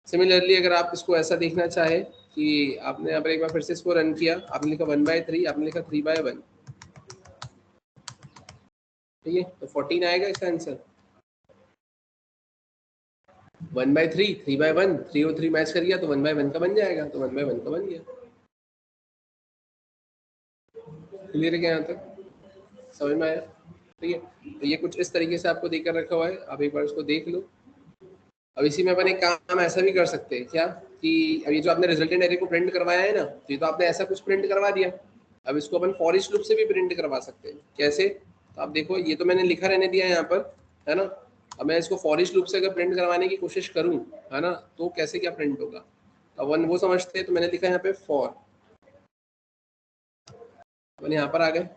सिमिलरली अगर आप इसको ऐसा देखना चाहे कि आपने यहाँ पर एक बार फिर से इसको रन किया, आपने लिखा 1/3, आपने लिखा 3/1, ठीक है, तो 14 आएगा इसका आंसर। 1/3 3/1 3 और 3 मैच कर गया तो 1/1 का बन जाएगा, तो 1/1 का बन गया। क्लियर है क्या यहाँ तक? समझ में आया? ठीक है, तो ये कुछ इस तरीके से आपको देकर रखा हुआ है, आप एक बार इसको देख लो। अब इसी में अपन एक काम ऐसा भी कर सकते हैं क्या कि अब ये जो आपने रिजल्टेंट एरे को प्रिंट करवाया है ना, ये तो आपने ऐसा कुछ प्रिंट करवा दिया, अब इसको अपन फॉर ईच लूप से भी प्रिंट करवा सकते हैं। कैसे? तो आप देखो ये तो मैंने लिखा रहने दिया है यहाँ पर, है ना, अब मैं इसको फॉर ईच लूप से अगर प्रिंट करवाने की कोशिश करूँ, है ना, तो कैसे क्या प्रिंट होगा, अब अपन वो समझते हैं। तो मैंने लिखा यहाँ पे फॉर, अपन यहाँ पर आ गए।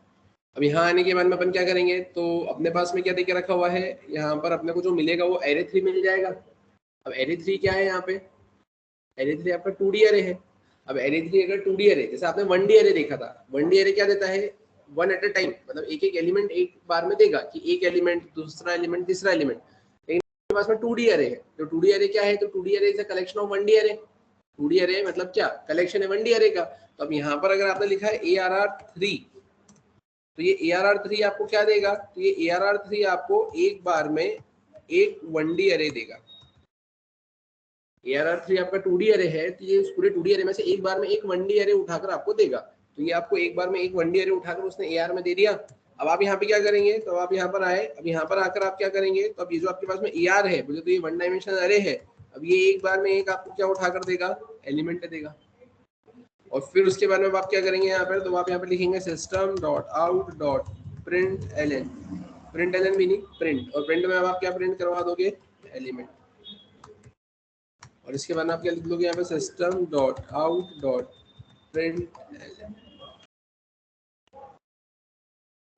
अब यहाँ आने के बाद में अपन क्या करेंगे, तो अपने पास में क्या देके रखा हुआ है, यहाँ पर अपने को जो मिलेगा वो एरे 3 मिल जाएगा। अब एरे 3 क्या है यहाँ पे, एरे 3 आपका 2D एरे है। अब एरे 3 अगर 2D एरे, जैसे आपने 1D एरे देखा था, 1D एरे क्या देता है, 1 एट अ टाइम, मतलब एक एक एलिमेंट एक बार में देगा कि एक एलिमेंट दूसरा एलिमेंट तीसरा एलिमेंट, पास में 2D अरे है। तो 2D अरे क्या है? तो 2D अरे is a collection of 1D अरे। 2D अरे मतलब क्या? कलेक्शन है 1D अरे का। तो अब यहाँ पर अगर आपने लिखा है ARR3, तो ये ARR3 आपको क्या देगा? तो ये ARR3 आपको एक बार में एक 1D अरे देगा। ARR3 आपका 2D अरे है, तो ये पूरे 2D अरे में से एक बार में एक 1D अरे उठाकर आपको देगा। तो ये आपको एक बार में एक 1D अरे उठाकर उसने AR में दे दिया। अब आप यहाँ पे क्या करेंगे? तो आप यहाँ पर आए, अब यहाँ पर आकर आप क्या करेंगे? तो अब ये जो आपके पास में AR है, बोले तो ये 1 डायमेंशनल अरे है। अब ये एक बार में एक आपको क्या उठाकर देगा? एलिमेंट देगा। और फिर उसके बाद में आप क्या करेंगे यहाँ पर? तो आप यहाँ पर लिखेंगे system dot out dot print LN. Print LN meaning print, और प्रिंट में अब आप क्या प्रिंट करवा दोगे? एलिमेंट। और इसके बाद आप क्या लिख लोगे यहाँ पे? System dot out dot print LN.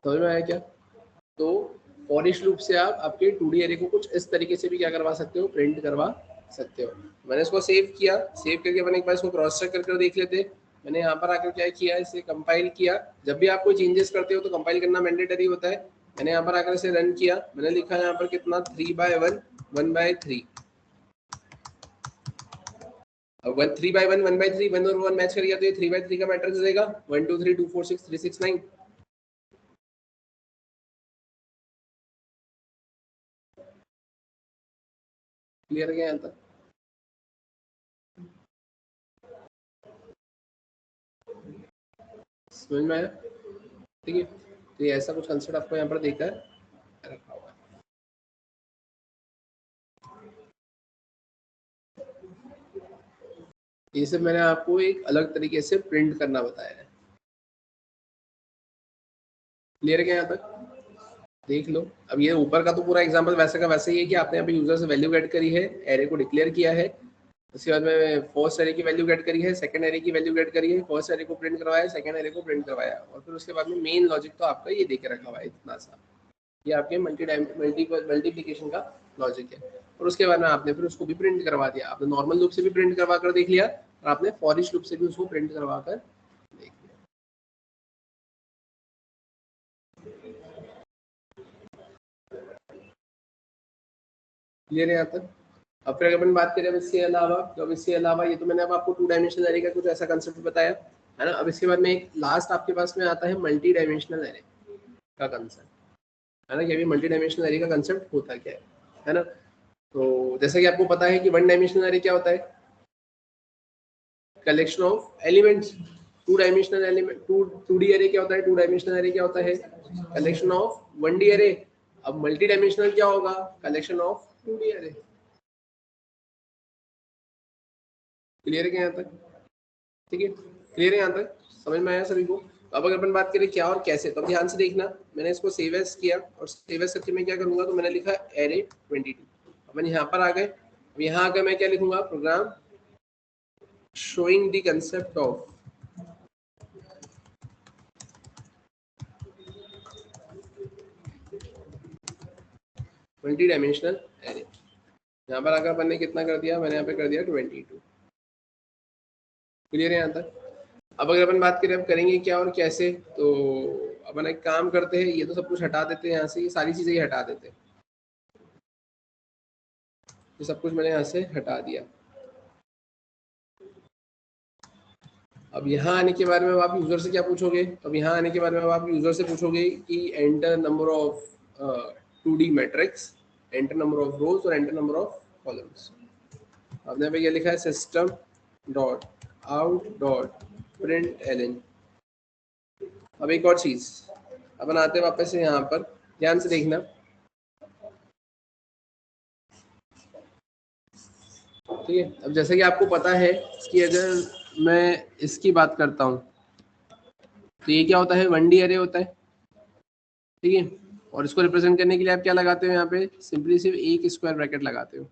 समझ में आया क्या? तो फॉर ईच लूप से आप आपके 2D एरे को कुछ इस तरीके से भी क्या करवा सकते हो? प्रिंट करवा सकते हो। मैंने इसको सेव किया, सेव करके मैंने एक बार इसको क्रॉस चेक करके देख लेते। मैंने यहाँ पर आकर क्या किया? इसे कंपाइल किया। जब भी आप कोई चेंजेस करते हो तो कंपाइल करना मैंडेटरी होता है। मैंने यहाँ पर आकर इसे रन किया। मैंने लिखा यहाँ पर कितना? 3/1 1/3। अब 3/1 1/3 1 और 1 मैच कर गया तो ये 3/3 का मैट्रिक्स देगा। 1 2 3 2 4 6 3 6 9। क्लियर है क्या यहाँ तक? समझ में आया? ठीक है, तो ये ऐसा कुछ कंसेप्ट आपको यहाँ पर देखा है रखा हुआ है। ये सब मैंने आपको एक अलग तरीके से प्रिंट करना बताया है। क्लियर है क्या यहाँ तक? देख लो। अब ये ऊपर का तो पूरा एग्जांपल वैसे का वैसे ही है कि आपने अभी यूजर से वैल्यू गेट करी है, एरे को डिक्लेयर किया है, उसके बाद में फर्स्ट एरे की वैल्यू गेट करी है, सेकंड एरे की वैल्यू गेट करी है, फर्स्ट एरे को प्रिंट करवाया, सेकंड एरे को प्रिंट करवाया, और फिर उसके बाद में मेन लॉजिक तो आपका ये देके रखा हुआ है इतना सा। ये आपके मल्टीप्लिकेशन का लॉजिक है। और उसके बाद में आपने फिर उसको भी प्रिंट करवा दिया। आपने नॉर्मल लूप से भी प्रिंट करवा कर देख लिया, और आपने फॉर ईच लूप से भी उसको प्रिंट करवा कर देख लिया। क्लियर है यहाँ तक? अब फिर अगर अपन बात करें अब इसके अलावा, तो अब इसके अलावा ये तो मैंने अब आपको 2 डायमेंशनल एरे का कुछ ऐसा कंसेप्ट बताया है ना। अब इसके बाद में एक लास्ट आपके पास में आता है मल्टी डायमेंशनल एरे का कंसेप्ट, है ना, कि अभी मल्टी डायमेंशनल एरे का कंसेप्ट होता क्या है ना। तो जैसा कि आपको पता है कि 1 डायमेंशनल एरे क्या होता है? Collection of elements. 2 dimensional element 2D array क्या होता है? 2 डायमेंशनल एरे क्या होता है? Collection of 1D array. अब मल्टी डायमेंशनल क्या होगा? Collection of 2D array. Clear है क्या यहाँ तक? ठीक है, क्लियर है यहाँ तक? समझ में आया सभी को? अब अगर अपन बात करें क्या और कैसे, तो ध्यान से देखना। मैंने इसको सेव एज किया, और सेव एज करके मैं क्या करूंगा? तो मैंने लिखा एरे 22। अपन यहाँ पर आ गए। अब यहाँ आकर मैं क्या लिखूंगा? Program showing the concept of multi dimensional array. यहाँ पर आकर अपन ने कितना कर दिया? मैंने यहाँ पे कर दिया 22। क्लियर है यहाँ तक? अब अगर अपन बात करें अब करेंगे क्या और कैसे, तो अपन एक काम करते हैं, ये तो सब कुछ हटा देते हैं यहाँ से, ये सारी चीजें ही हटा देते हैं। ये सब कुछ मैंने यहाँ से हटा दिया। अब यहाँ आने के बारे में आप यूजर से क्या पूछोगे? अब यहाँ आने के बारे में आप यूजर से पूछोगे कि enter number of 2D matrix, enter number of रोज और एंटर नंबर ऑफ कॉलम्स। आपने पे क्या लिखा है? System dot out dot print LN. अब एक और चीज, अपन आते हैं वापस से यहाँ पर, ध्यान से देखना। ठीक है, अब जैसे कि आपको पता है कि अगर मैं इसकी बात करता हूँ तो ये क्या होता है? 1D एरे होता है। ठीक है, और इसको रिप्रेजेंट करने के लिए आप क्या लगाते हो? यहाँ पे सिंपली सिर्फ एक स्क्वायर ब्रैकेट लगाते हो।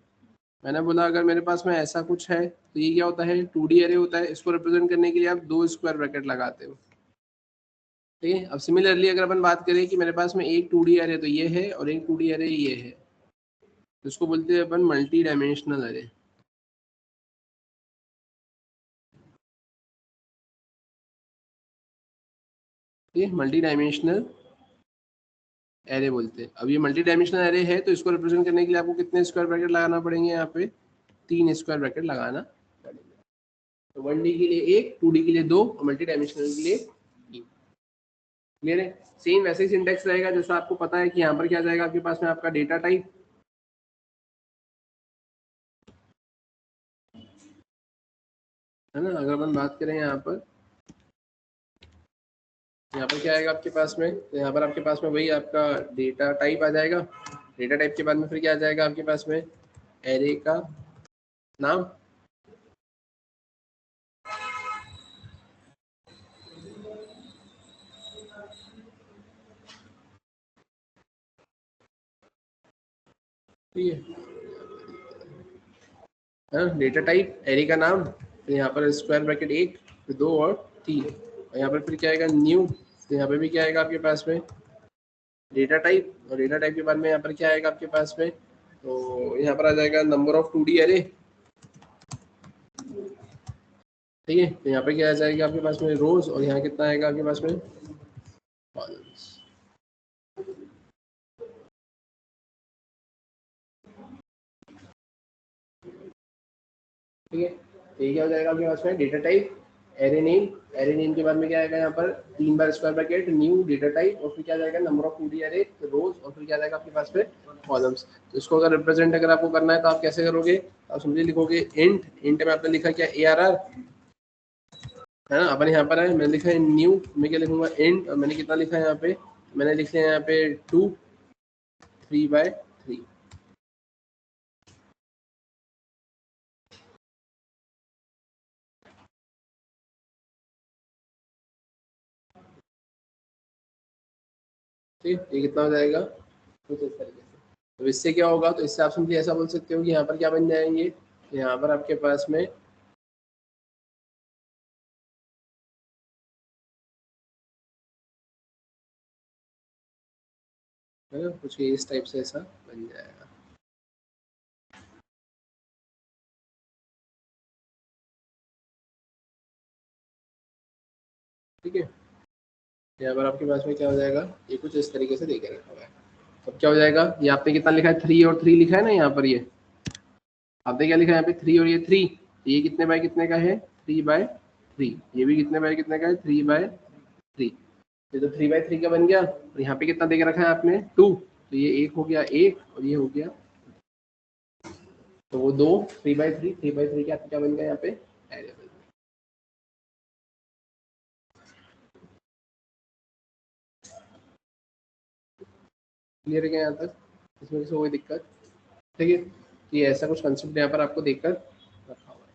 मैंने बोला अगर मेरे पास में ऐसा कुछ है तो ये क्या होता है? 2D एरे होता है। इसको रिप्रेजेंट करने के लिए आप 2 स्क्वायर ब्रैकेट लगाते हो। ठीक है, अब सिमिलरली अगर अपन बात करें कि मेरे पास में एक 2D एरे तो ये है और एक 2D एरे ये है, तो इसको बोलते हैं अपन मल्टी डायमेंशनल एरे। ठीक है, मल्टी डायमेंशनल एरे बोलते हैं। अब ये मल्टी डायमेंशनल एरे है तो इसको रिप्रेजेंट करने के लिए आपको कितने स्क्वायर ब्रैकेट लगाना पड़ेंगे, यहाँ पे 3 स्क्वायर ब्रैकेट लगाना पड़ेगा। तो 1D के लिए 1, 2D के लिए 2 और मल्टी डायमेंशनल के लिए 3। क्लियर है? सेम वैसे ही सिंटेक्स रहेगा जैसा आपको पता है कि यहाँ पर क्या जाएगा आपके पास में आपका डेटा टाइप, है ना। अगर अपन बात करें यहाँ पर क्या आएगा आपके पास में, तो यहाँ पर आपके पास में वही आपका डेटा टाइप आ जाएगा। डेटा टाइप के बाद में फिर क्या आ जाएगा आपके पास में, एरे का नाम, ठीक है, डेटा टाइप, एरे का नाम, तो यहाँ पर स्क्वायर ब्रैकेट 1, 2 और 3, और यहाँ पर फिर क्या आएगा न्यू, तो यहाँ पर भी क्या आएगा आपके पास में डेटा टाइप, और डेटा टाइप के बाद में यहाँ पर क्या आएगा आपके पास में, तो यहाँ पर आ जाएगा नंबर ऑफ 2D एरे, ठीक है। तो यहाँ पे क्या आ जाएगा आपके पास में रोज, और यहाँ कितना आएगा आपके पास में कॉलम्स, ठीक है। तो ये क्या हो जाएगा आपके पास में data type, array name, array name के बाद में क्या आएगा यहाँ पर 3 बार square bracket new data type, और फिर क्या जाएगा नंबर ऑफ 2D एरे रोज, और फिर क्या जाएगा आपके पास में कॉलम्स। तो इसको अगर रिप्रेजेंट अगर आपको करना है तो आप कैसे करोगे, आप सिंपली लिखोगे इंट में आपने लिखा क्या ARR, है ना। अपन यहाँ पर है, मैंने लिखा है न्यू, मैं क्या लिखूंगा इंट, और मैंने कितना लिखा है यहाँ पे, मैंने लिख लिया यहाँ पे 2 3/3, ठीक। ये कितना हो जाएगा कुछ इस तरीके से। तो इससे क्या होगा, तो इससे आप सिंपली ऐसा बोल सकते हो कि यहाँ पर क्या बन जाएंगे, यहाँ पर आपके पास में है ना कुछ इस टाइप से ऐसा बन जाएगा, ठीक है। यहाँ पर आपके पास में क्या हो जाएगा, ये कुछ इस तरीके से देके रखा हुआ है। अब क्या हो जाएगा, ये आपने कितना लिखा है 3 और 3 लिखा है ना यहाँ पर, ये आपने क्या लिखा है यहाँ पे 3 और ये 3, ये कितने बाय कितने का है 3/3, ये भी कितने बाय कितने का है 3/3, ये तो 3/3 का बन गया। और यहाँ पे कितना दे के रखा है आपने 2, तो ये एक हो गया 1 और ये हो गया, तो वो 2 3/3 क्या क्या बन गया यहाँ पे एरे बन गया। क्लियर है क्या यहाँ तक, इसमें किसी कोई दिक्कत, ठीक है। ये ऐसा कुछ कंसेप्ट यहाँ पर आपको देखकर रखा हुआ है,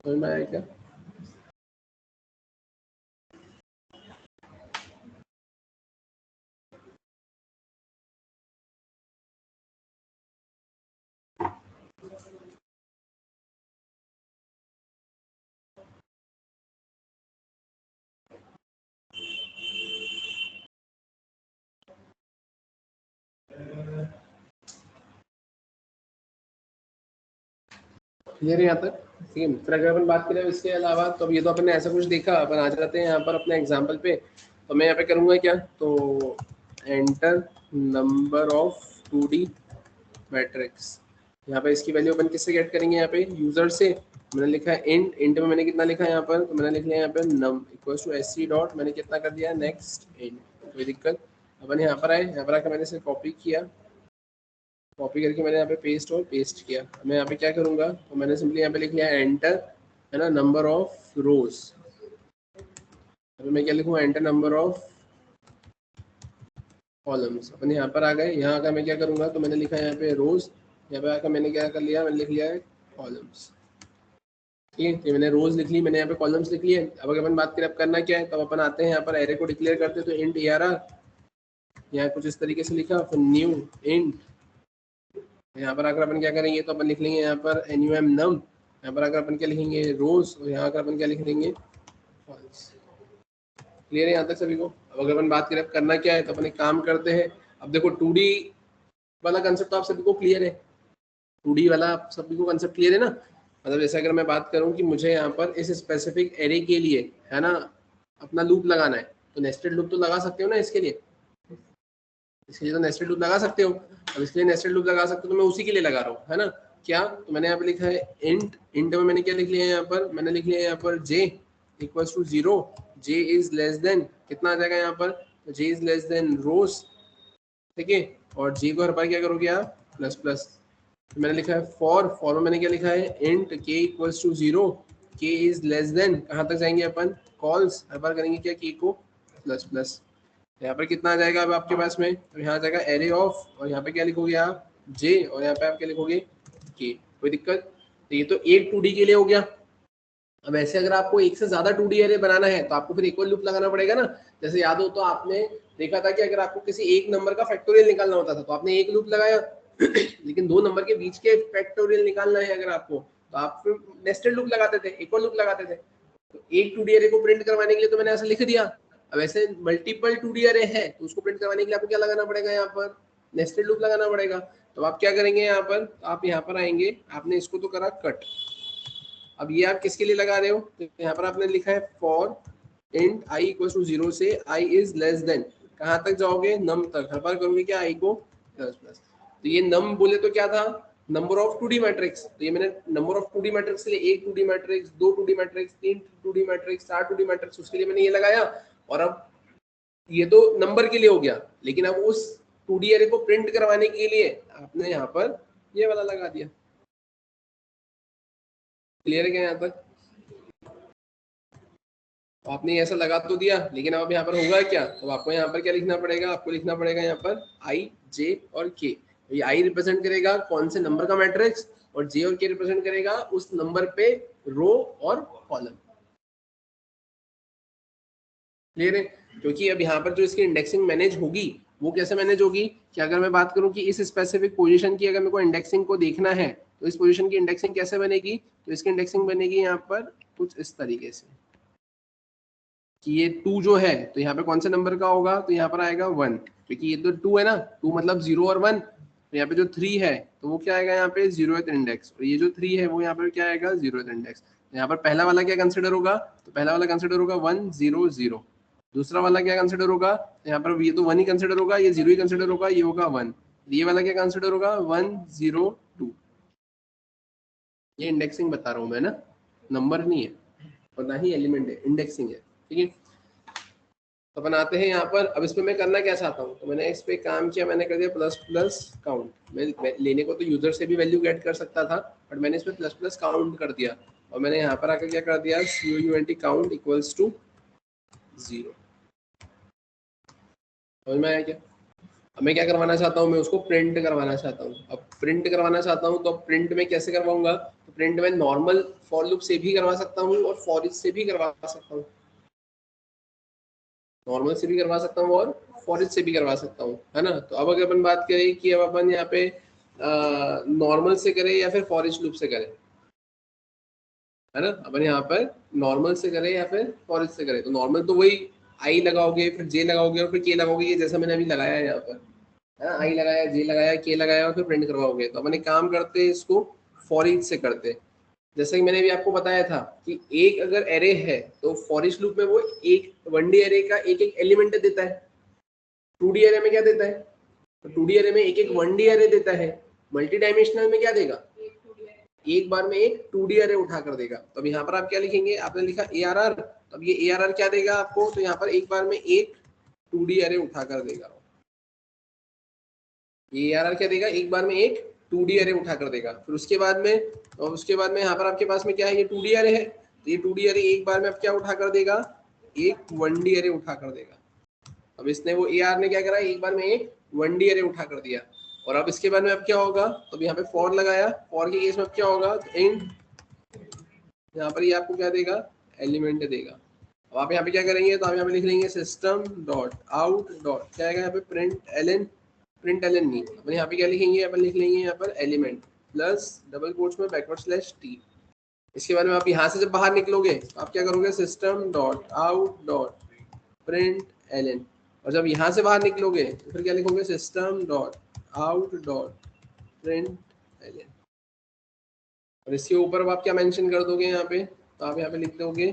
समझ में आया क्या। क्लियर है यहाँ तक, ठीक है। फिर अगर अपन बात करें इसके अलावा, तो अब ये तो अपन ने ऐसा कुछ देखा, अपन आ जाते हैं यहाँ पर अपने एग्जाम्पल पे। तो मैं यहाँ पे करूँगा क्या, तो enter number of 2D matrix, यहाँ पे इसकी वैल्यू अपन किससे गेट करेंगे, यहाँ पे यूजर से। मैंने लिखा है इंट में मैंने कितना लिखा है यहाँ पर, तो मैंने लिख लिया यहाँ पे नम इक्वल्स टू SC डॉट, मैंने कितना कर दिया नेक्स्ट इंट, कोई दिक्कत। अपन यहाँ पर आए, यहाँ पर आकर मैंने इसे कॉपी किया, कॉपी करके मैंने यहाँ पे पेस्ट और पेस्ट किया। मैं यहाँ पे क्या करूँगा, तो मैंने सिंपली यहाँ पे लिख लिया एंटर, है ना, नंबर ऑफ रोज। अभी मैं क्या लिखूँ, एंटर नंबर ऑफ कॉलम्स। अपन यहाँ पर आ गए, यहाँ आकर मैं क्या करूँगा, तो मैंने लिखा है यहाँ पे रोज, यहाँ पे आकर मैंने क्या कर लिया, मैंने लिख लिया है कॉलम्स, ठीक है। तो मैंने रोज लिख ली, मैंने यहाँ पे कॉलम्स लिख लिए। अब अगर अपन बात करें अब करना क्या है, तो अपन आते हैं यहाँ पर एरे को डिक्लेयर करते हैं, तो इंट ARR, यहाँ कुछ इस तरीके से लिखा, फिर न्यू इंट, यहाँ पर आकर अपन क्या करेंगे, तो अपन लिख लेंगे यहाँ पर NUM num, यहाँ पर आकर अपन क्या लिखेंगे रोज, और यहाँ आकर अपन क्या लिख देंगे फॉल्स। क्लियर है यहाँ तक सभी को। अब अगर अपन बात करें अब करना क्या है, तो अपन एक काम करते हैं। अब देखो 2D वाला कंसेप्ट तो आप सभी को क्लियर है, 2D वाला आप सभी को कंसेप्ट क्लियर है ना। मतलब जैसे अगर मैं बात करूं कि मुझे यहाँ पर इस स्पेसिफिक एरे के लिए, है ना, अपना लूप लगाना है, तो नेस्टेड लूप तो लगा सकते हो ना इसके लिए तो नेस्टेड लूप लगा सकते हो। अब इसके लिए नेस्टेड लूप लगा सकते हो तो मैं उसी के लिए लगा रहा हूँ, है ना। क्या, तो मैंने यहाँ पे लिखा है इंट में मैंने क्या लिख लिया है यहाँ पर, मैंने लिख लिया है यहाँ पर j equals to 0, j is less than कितना आ जाएगा यहाँ पर, तो j is less than rows, ठीक है। और j को हर बार क्या करोगे आप, प्लस प्लस। तो मैंने लिखा है फॉर में मैंने क्या लिखा है int k equals to 0, k is less than, कहाँ तक जाएंगे अपन, कॉल्स, हर बार करेंगे क्या, k को प्लस प्लस। यहाँ पर कितना आ जाएगा अब आपके पास में, तो यहाँ आ जाएगा एरे ऑफ, और यहाँ पे क्या लिखोगे आप, j, और यहाँ पे आप क्या लिखोगे, k। कोई दिक्कत, तो ये तो एक 2D के लिए हो गया। अब ऐसे अगर आपको एक से ज्यादा 2D एरे बनाना है तो आपको फिर इक्वल लूप लगाना पड़ेगा ना। जैसे याद हो तो आपने देखा था कि अगर आपको किसी एक नंबर का फैक्टोरियल निकालना होता था तो आपने एक लूप लगाया लेकिन दो नंबर के बीच के फैक्टोरियल निकालना है अगर आपको, तो आप फिर नेस्टेड लूप लगाते थे, इक्वल लूप लगाते थे। तो एक 2D एरे को प्रिंट करवाने के लिए तो मैंने ऐसा लिख दिया। अब ऐसे मल्टीपल 2D एरे है तो उसको प्रिंट करवाने के लिए आपको क्या लगाना पड़ेगा, यहाँ पर नेस्टेड लूप लगाना पड़ेगा। तो आप क्या करेंगे यहाँ पर, आप यहाँ पर आएंगे, आपने इसको तो करा कट। अब ये आप किसके लिए लगा रहे हो, तो यहाँ पर आपने लिखा है for int i equal to 0 से i इज लेस देन, कहाँ तक जाओगे, नम तक, हर बार करोगे क्या, i को प्लस प्लस। तो ये नम बोले तो क्या था, नंबर ऑफ 2D मैट्रिक्स। तो ये मैंने नंबर ऑफ 2D मैट्रिक्स के लिए एक 2D मैट्रिक्स, दो 2D मैट्रिक्स, तीन 2D मैट्रिक्स, चार 2D मैट्रिक्स, उसके लिए मैंने ये लगाया। और अब ये तो नंबर के लिए हो गया, लेकिन अब उस 2D एरे को प्रिंट करवाने के लिए आपने यहाँ पर ये वाला लगा दिया। क्लियर है क्या यहाँ तक, आपने ऐसा लगा तो दिया, लेकिन अब यहाँ पर होगा क्या, तो आपको यहाँ पर क्या लिखना पड़ेगा, आपको लिखना पड़ेगा यहाँ पर i, j और k। ये i रिप्रेजेंट करेगा कौन से नंबर का मैट्रिक्स, और j और k रिप्रेजेंट करेगा उस नंबर पे रो और कॉलम। क्लियर है, क्योंकि अब यहाँ पर जो इसकी इंडेक्सिंग मैनेज होगी वो कैसे मैनेज होगी, कि अगर मैं बात करूँ कि इस स्पेसिफिक पोजीशन की अगर मेरे को इंडेक्सिंग को देखना है तो इस पोजीशन की इंडेक्सिंग कैसे बनेगी, तो इसकी इंडेक्सिंग बनेगी यहाँ पर कुछ इस तरीके से कि ये 2 जो है तो यहाँ पे कौन से नंबर का होगा, तो यहाँ पर आएगा 1, क्योंकि ये तो 2 है ना, 2 मतलब 0 और 1। तो यहाँ पे जो 3 है तो वो क्या आएगा यहाँ पे 0th इंडेक्स, और ये जो 3 है वो यहाँ पे क्या आएगा 0th इंडेक्स। तो यहाँ पर पहला वाला क्या कंसिडर होगा, तो पहला वाला कंसिडर होगा 1 0 0। दूसरा वाला क्या कंसिडर होगा, तो यहाँ पर ये तो 1 ही कंसिडर होगा, ये 0 ही कंसिडर होगा, ये होगा 1। ये वाला क्या कंसिडर होगा 1 0 2। ये इंडेक्सिंग बता रहा हूँ मैं ना, नंबर नहीं है और ना ही एलिमेंट है, इंडेक्सिंग है, ठीक है। तो अपन आते हैं यहाँ पर, अब इस पे मैं करना क्या चाहता हूँ, तो मैंने इस पे काम किया, मैंने कर दिया प्लस प्लस काउंट। मैं लेने को तो यूजर से भी वैल्यू गेट कर सकता था, बट मैंने इसमें प्लस प्लस काउंट कर दिया, और मैंने यहाँ पर आकर क्या कर दिया, COUNT काउंट इक्वल्स टू 0। समझ में आया क्या। अब मैं क्या करवाना चाहता हूँ, मैं उसको प्रिंट करवाना चाहता हूँ। अब प्रिंट करवाना चाहता हूँ तो अब प्रिंट में कैसे करवाऊंगा, तो प्रिंट में नॉर्मल फॉर लूप से भी करवा सकता हूँ और फॉर ईच से भी करवा सकता हूँ, नॉर्मल से भी करवा सकता हूँ और फॉर ईच से भी करवा सकता हूँ, है ना। तो अब अगर अपन बात करें कि अब अपन यहाँ पे नॉर्मल से करें या फिर फॉर ईच लूप से करें, है ना। अपन यहाँ पर नॉर्मल से करें या फिर फॉर ईच से करें, तो नॉर्मल तो वही आई लगाओगे, फिर जे लगाओगे और फिर के लगाओगे, ये जैसा मैंने अभी लगाया है यहाँ पर, है ना। आई लगाया, जे लगाया, के लगाया और फिर प्रिंट करवाओगे। तो अपन एक काम करते हैं, इसको फॉर ईच से करते हैं। जैसे कि मैंने भी आपको बताया था कि एक अगर एरे है तो फॉर ईच लूप में वो एक 1D एरे का एक एक एलिमेंट देता है, 2D एरे में क्या देता है, तो 2D एरे में एक एक 1D एरे देता है, मल्टी डायमेंशनल में क्या देगा, एक बार में एक 2D एरे उठा कर देगा। तो अब यहाँ पर आप क्या लिखेंगे, आपने लिखा ARR, तो अब ये ARR क्या देगा आपको, तो यहाँ पर एक बार में एक 2D एरे उठा कर देगा। ये ARR क्या देगा, एक बार में एक 2D एरे उठा कर देगा। फिर उसके बाद में, और उसके बाद में यहाँ पर आपके पास में क्या है, ये 2D एरे है, तो ये 2D एरे एक बार में अब क्या उठा कर देगा, एक 1D एरे उठा कर देगा। अब इसने वो AR ने क्या करा, एक बार में एक 1D एरे उठा कर दिया। और अब इसके बाद में अब क्या होगा, तो अब यहाँ पे फॉर लगाया, फॉर के केस में अब क्या होगा, तो इंट, यहाँ पर ये आपको क्या देगा, एलिमेंट देगा। अब आप यहाँ पे क्या करेंगे, तो आप यहाँ पे लिख लेंगे सिस्टम डॉट आउट डॉट क्या आएगा यहाँ पे, प्रिंट एलन नहीं, अपन यहाँ पे क्या लिखेंगे, अपन लिख लेंगे यहाँ पर एलिमेंट प्लस डबल कोट्स में बैकवर्ड स्लैश टी। इसके बाद में आप यहाँ से जब बाहर निकलोगे तो आप क्या करोगे, system dot out dot print LN, और जब यहाँ से बाहर निकलोगे तो फिर क्या लिखोगे, system dot out dot print LN. और इसके ऊपर अब आप क्या मेंशन कर दोगे यहाँ पे, तो आप यहाँ पे लिख दोगे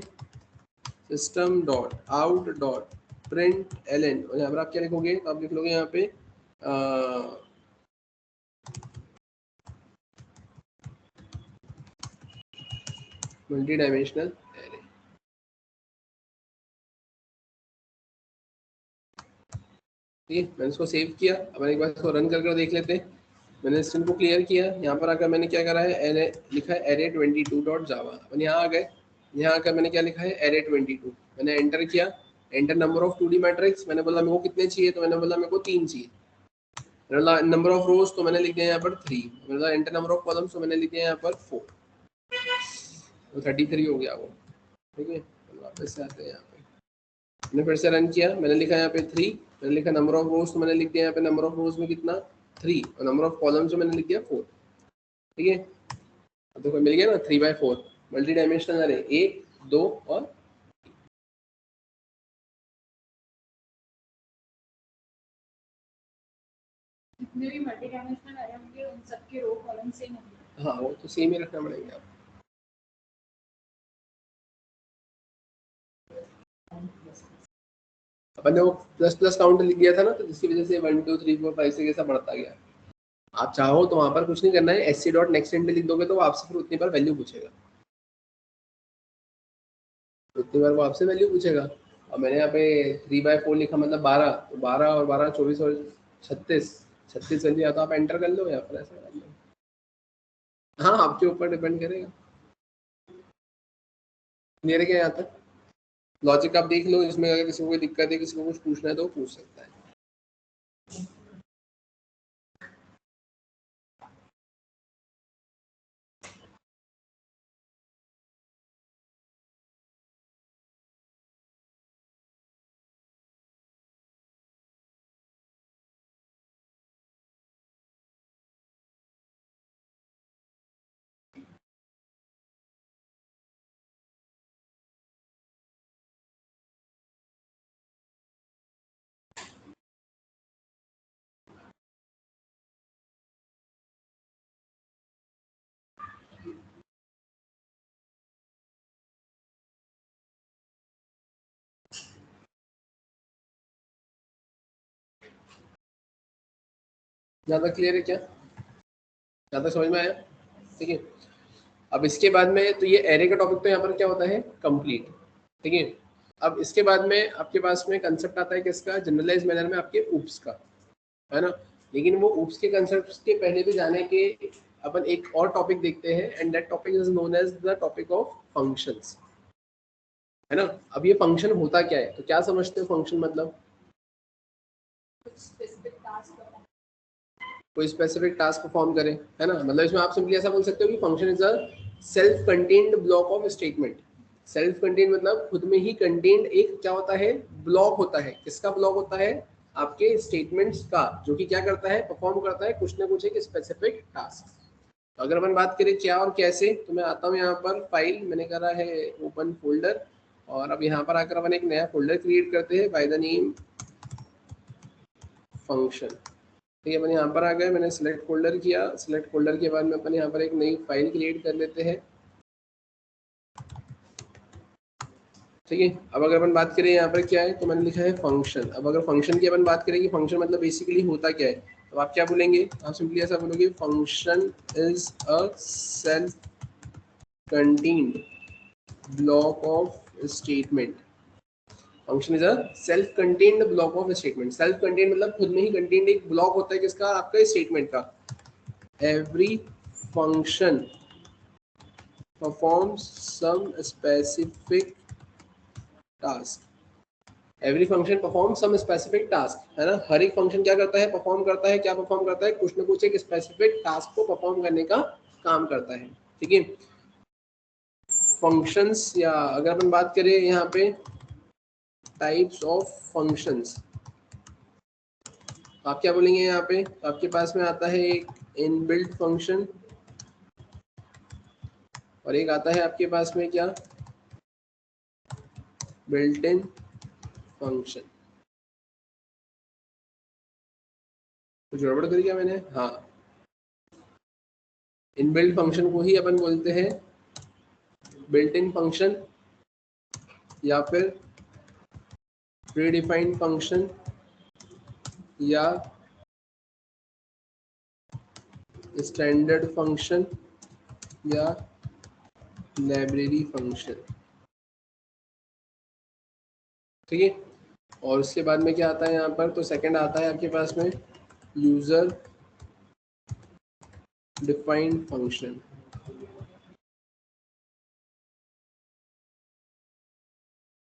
system dot out dot print LN, और यहाँ पर आप क्या लिखोगे, तो आप लिख लोगे यहाँ पे मल्टी डायमेंशनल एरे। ठीक है, मैंने इसको सेव किया। अब एक बार इसको रन कर देख लेते हैं। मैंने स्ट्रिंग को क्लियर किया, यहाँ पर आकर मैंने क्या करा है, एरे लिखा है एरे 22.java। अपन यहाँ आ गए, यहाँ आकर मैंने क्या लिखा है, एरे 22। मैंने एंटर किया, enter number of 2D matrix, मैंने बोला मेरे को कितने चाहिए, तो मैंने बोला मेरे को 3 चाहिए। मैंने बोला नंबर ऑफ रोज, तो मैंने लिख दिया यहाँ पर 3। मैंने बोला एंटर नंबर ऑफ कॉलम्स, तो मैंने लिख दिया यहाँ पर 4, तो 33 हो गया वो। ठीक है, वापस से आते हैं यहाँ पे, मैंने फिर से रन किया, मैंने लिखा यहाँ पे 3, मैंने लिखा नंबर ऑफ रोज, तो मैंने लिख दिया यहाँ पे नंबर ऑफ रोज में कितना 3, और नंबर ऑफ कॉलम्स जो मैंने लिख दिया 4। ठीक है, अब देखो मिल गया ना 3/4 मल्टी डायमेंशनल अरे, 1 2 और जितने भी मल्टी डायमेंशनल अरे होंगे उन सबके रो कॉलम सेम होंगे। हाँ, वो तो सेम ही रखना पड़ेगा आपको। अपन ने वो प्लस प्लस काउंट लिख दिया था ना, तो जिसकी वजह से 1 2 3 4 5 से कैसा बढ़ता गया। आप चाहो तो वहां पर कुछ नहीं करना है, sc.nextInt लिख दोगे तो वो आपसे फिर उतनी बार वैल्यू पूछेगा, उतनी बार वो आपसे वैल्यू पूछेगा। और मैंने यहाँ पे 3/4 लिखा, मतलब 12, तो 12 और 12 24 और 36 वैल्यू, या तो आप एंटर कर लो या फिर ऐसा कर लो। हाँ, आपके ऊपर डिपेंड करेगा। क्लियर है क्या यहाँ तक? लॉजिक आप देख लो, इसमें अगर किसी को कोई दिक्कत है, किसी को कुछ पूछना है तो पूछ सकता है। ज्यादा क्लियर है क्या? ज्यादा समझ में आया? ठीक है, अब इसके बाद में तो ये एरे का टॉपिक तो यहाँ पर क्या होता है, कंप्लीट। ठीक है, अब इसके बाद में आपके पास में कंसेप्ट आता है किसका, जनरलाइज मैनर में आपके ऊप्स का, है ना। लेकिन वो ऊप्स के कंसेप्ट के पहले भी जाने के अपन एक और टॉपिक देखते हैं, and that topic is known as the topic of functions, है ना। अब ये फंक्शन होता क्या है, तो क्या समझते हो फंक्शन मतलब? कोई स्पेसिफिक टास्क परफॉर्म करे, है ना। मतलब इसमें आप सिंपली ऐसा बोल सकते हो कि function is a self contained block of statement. Self contained मतलब खुद में ही कंटेन्ड एक क्या होता है, ब्लॉक होता है। किसका ब्लॉक होता है? आपके स्टेटमेंट्स का, जो कि क्या करता है, परफॉर्म करता है कुछ ना कुछ एक स्पेसिफिक टास्क। तो अगर अपन बात करें क्या और कैसे, तो मैं आता हूँ यहाँ पर, फाइल मैंने करा है ओपन फोल्डर, और अब यहाँ पर आकर अपन एक नया फोल्डर क्रिएट करते हैं बाय द नेम फंक्शन। ठीक है, अपन यहाँ पर आ गए, मैंने सिलेक्ट फोल्डर किया, सिलेक्ट फोल्डर के बाद में अपन यहाँ पर एक नई फाइल क्रिएट कर लेते हैं। ठीक है, अब अगर अपन बात करें यहाँ पर क्या है, तो मैंने लिखा है फंक्शन। अब अगर फंक्शन की अपन बात करें कि फंक्शन मतलब बेसिकली होता क्या है, तो आप क्या बोलेंगे, आप सिंपली ऐसा बोलोगे, function is a self contained block of statement. Function is a self contained block of statement. Self contained मतलब खुद में ही कंटेन्ड एक ब्लॉक होता है किसका, आपका स्टेटमेंट का। Every function performs some specific task. Every function perform some specific task, है ना। हर एक फंक्शन क्या करता है, परफॉर्म करता है। क्या परफॉर्म करता है? कुछ ना कुछ एक स्पेसिफिक टास्क को परफॉर्म करने का काम करता है। ठीक है, फंक्शंस, या अगर अपन बात करें यहाँ पे टाइप्स ऑफ फंक्शंस, आप क्या बोलेंगे यहाँ पे, आपके पास में आता है एक इनबिल्ट फंक्शन, और एक आता है आपके पास में क्या, बिल्ट इन फंक्शन। कुछ गड़बड़ कर दिया मैंने? हाँ, इनबिल्ट फंक्शन को ही अपन बोलते हैं बिल्ट इन फंक्शन, या फिर प्रीडिफाइंड फंक्शन या स्टैंडर्ड फंक्शन या लाइब्रेरी फंक्शन। ठीक है, और उसके बाद में क्या आता है यहाँ पर, तो सेकंड आता है आपके पास में यूजर डिफाइंड फंक्शन।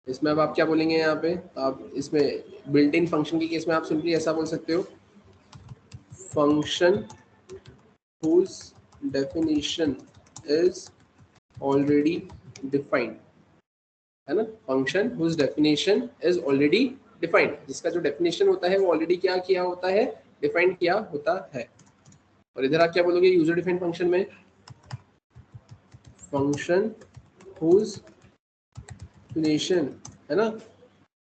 इसमें अब आप क्या बोलेंगे यहाँ पे, आप इसमें बिल्ट इन फंक्शन के केस में आप सिंपली ऐसा बोल सकते हो, function whose definition is already defined, है ना, function whose definition is already defined, जिसका जो डेफिनेशन होता है वो ऑलरेडी क्या किया होता है, डिफाइन किया होता है। और इधर आप क्या बोलोगे यूजर डिफाइंड फंक्शन में, फंक्शन whose definition, है ना,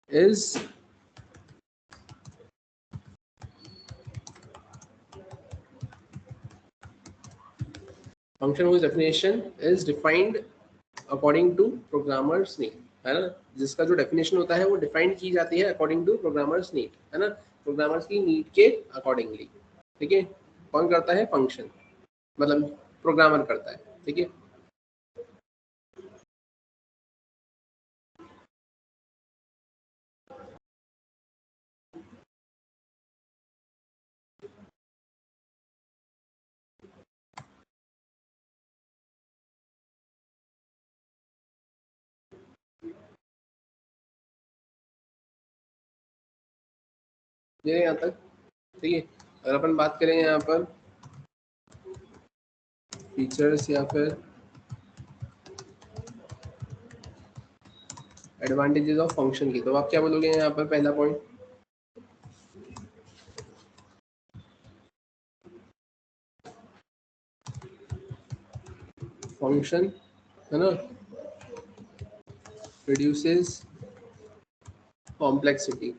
is function whose definition is defined according to programmer's need, है ना, जिसका जो डेफिनेशन होता है वो डिफाइन की जाती है अकॉर्डिंग टू प्रोग्रामर्स नीड, है ना, प्रोग्रामर्स की नीड के अकॉर्डिंगली। ठीक है, कौन करता है, फंक्शन, मतलब प्रोग्रामर करता है। ठीक है, ये यहाँ तक। ठीक है, अगर अपन बात करें यहाँ पर फीचर्स या फिर एडवांटेजेस ऑफ फंक्शन की, तो आप क्या बोलोगे यहाँ पर, पहला पॉइंट, फंक्शन, है ना, रिड्यूसेस कॉम्प्लेक्सिटी।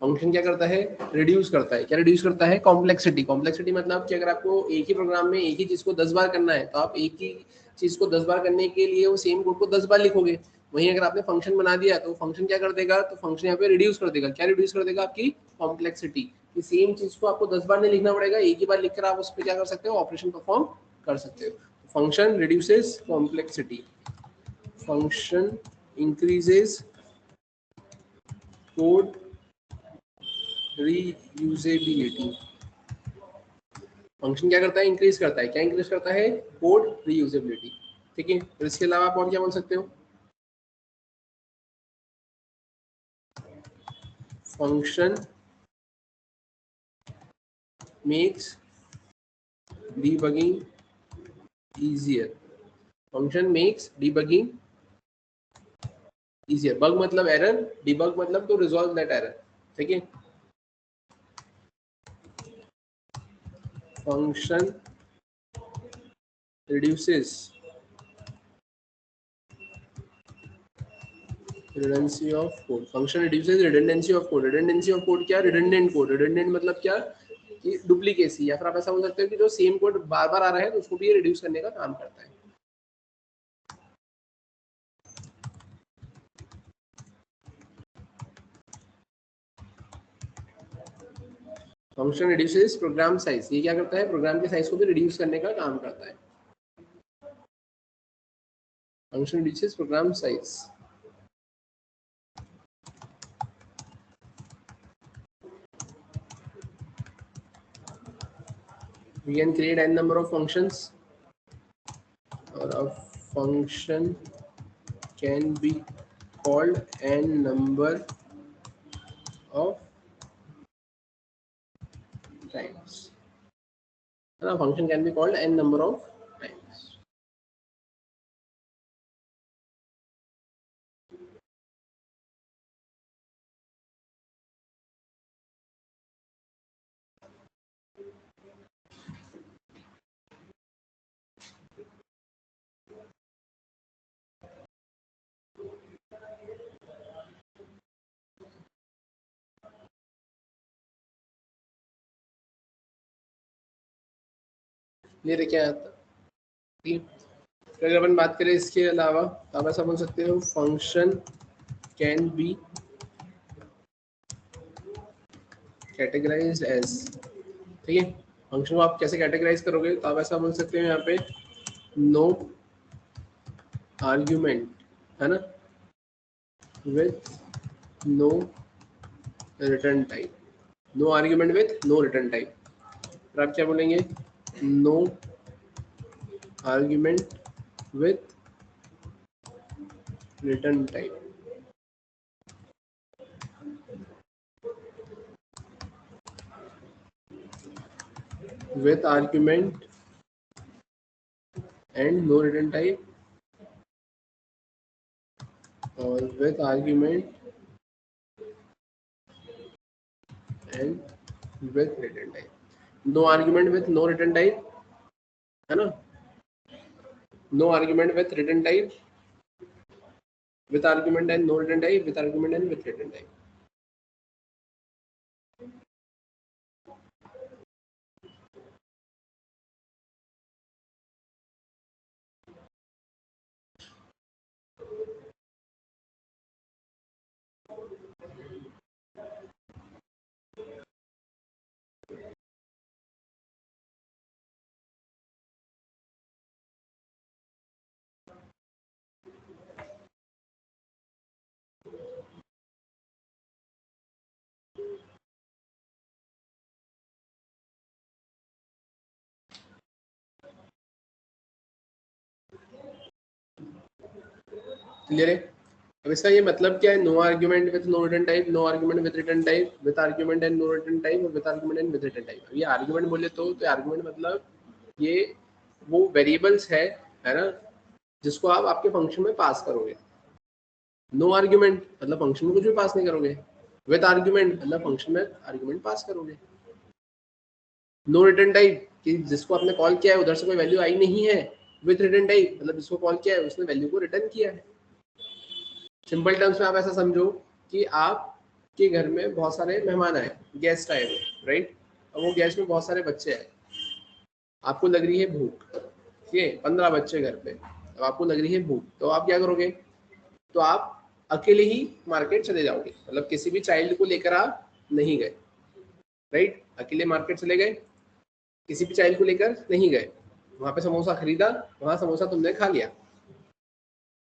फंक्शन क्या करता है, रिड्यूस करता है, क्या रिड्यूस करता है, कॉम्प्लेक्सिटी। कॉम्प्लेक्सिटी मतलब कि अगर आपको एक ही प्रोग्राम में एक ही चीज को 10 बार करना है, तो आप एक ही चीज को 10 बार करने के लिए वो सेम कोड को 10 बार लिखोगे। वहीं अगर आपने फंक्शन बना दिया तो फंक्शन क्या कर देगा, तो फंक्शन यहाँ पे रिड्यूस कर देगा, क्या रिड्यूस कर देगा, आपकी कॉम्प्लेक्सिटी, कि सेम चीज को आपको 10 बार नहीं लिखना पड़ेगा, एक ही बार लिखकर आप उस पर क्या कर सकते हो, ऑपरेशन परफॉर्म कर सकते हो। Function reduces complexity, function increases code reusability. Function क्या करता है, इंक्रीज करता है, क्या इंक्रीज करता है, कोड रीयूजेबिलिटी। ठीक है, और इसके अलावा आप और क्या बोल सकते हो, function makes debugging easier. Function makes debugging easier, bug मतलब एरर, डीबग मतलब टू रिजॉल्व दैट एरर। ठीक है, function reduces redundancy of code, function reduces redundancy of code। redundancy of code क्या, redundant code, redundant मतलब क्या, कि duplicacy, या फिर आप ऐसा बोल सकते हो कि जो सेम कोड बार बार आ रहा है तो उसको भी रिड्यूस करने का काम करता है। फंक्शन रिड्यूसेस प्रोग्राम साइज, ये क्या करता है, प्रोग्राम के साइज को भी रिड्यूस करने का काम करता है। Function reduces program size. We can create n number of functions, or a function can be called n number of times, a function can be called n number of times। ये क्या आता है, अगर अपन बात करें इसके अलावा, आप ऐसा बोल सकते हो, function can be categorized as, ठीक है। फंक्शन को आप कैसे कैटेगराइज करोगे, तो आप ऐसा बोल सकते हो यहाँ पे नो आर्ग्यूमेंट, है ना, with no return type, no argument with no return type. फिर आप क्या बोलेंगे, no argument with return type, with argument and no return type, or with argument and with return type, no argument with no return type, है ना, no argument with return type, with argument and no return type, with argument and with return type. Clear है? अब इसका ये मतलब क्या है, no argument with no return type, no argument with return type, with argument and no return type, और with argument and with return type. ये argument बोले तो आर्ग्यूमेंट मतलब ये वो वेरिएबल्स है ना, जिसको आप आपके फंक्शन में पास करोगे। नो आर्ग्यूमेंट मतलब फंक्शन में कुछ भी पास नहीं करोगे, विद आर्ग्यूमेंट मतलब फंक्शन में आर्ग्यूमेंट पास करोगे। नो रिटर्न टाइप कि जिसको आपने कॉल किया है उधर से कोई वैल्यू आई नहीं है, विद रिटर्न टाइप मतलब जिसको कॉल किया है उसने वैल्यू को रिटर्न किया है। सिंपल टर्म्स में आप ऐसा समझो कि आपके घर में बहुत सारे मेहमान आए, गेस्ट आए हुए, राइट। अब वो गेस्ट में बहुत सारे बच्चे आए, आपको लग रही है भूख, ठीक है, 15 बच्चे घर पे, अब आपको लग रही है भूख, तो आप क्या करोगे, तो आप अकेले ही मार्केट चले जाओगे, मतलब किसी भी चाइल्ड को लेकर आप नहीं गए, राइट, अकेले मार्केट चले गए, किसी भी चाइल्ड को लेकर नहीं गए, वहां पे समोसा खरीदा, वहां समोसा तुमने खा लिया,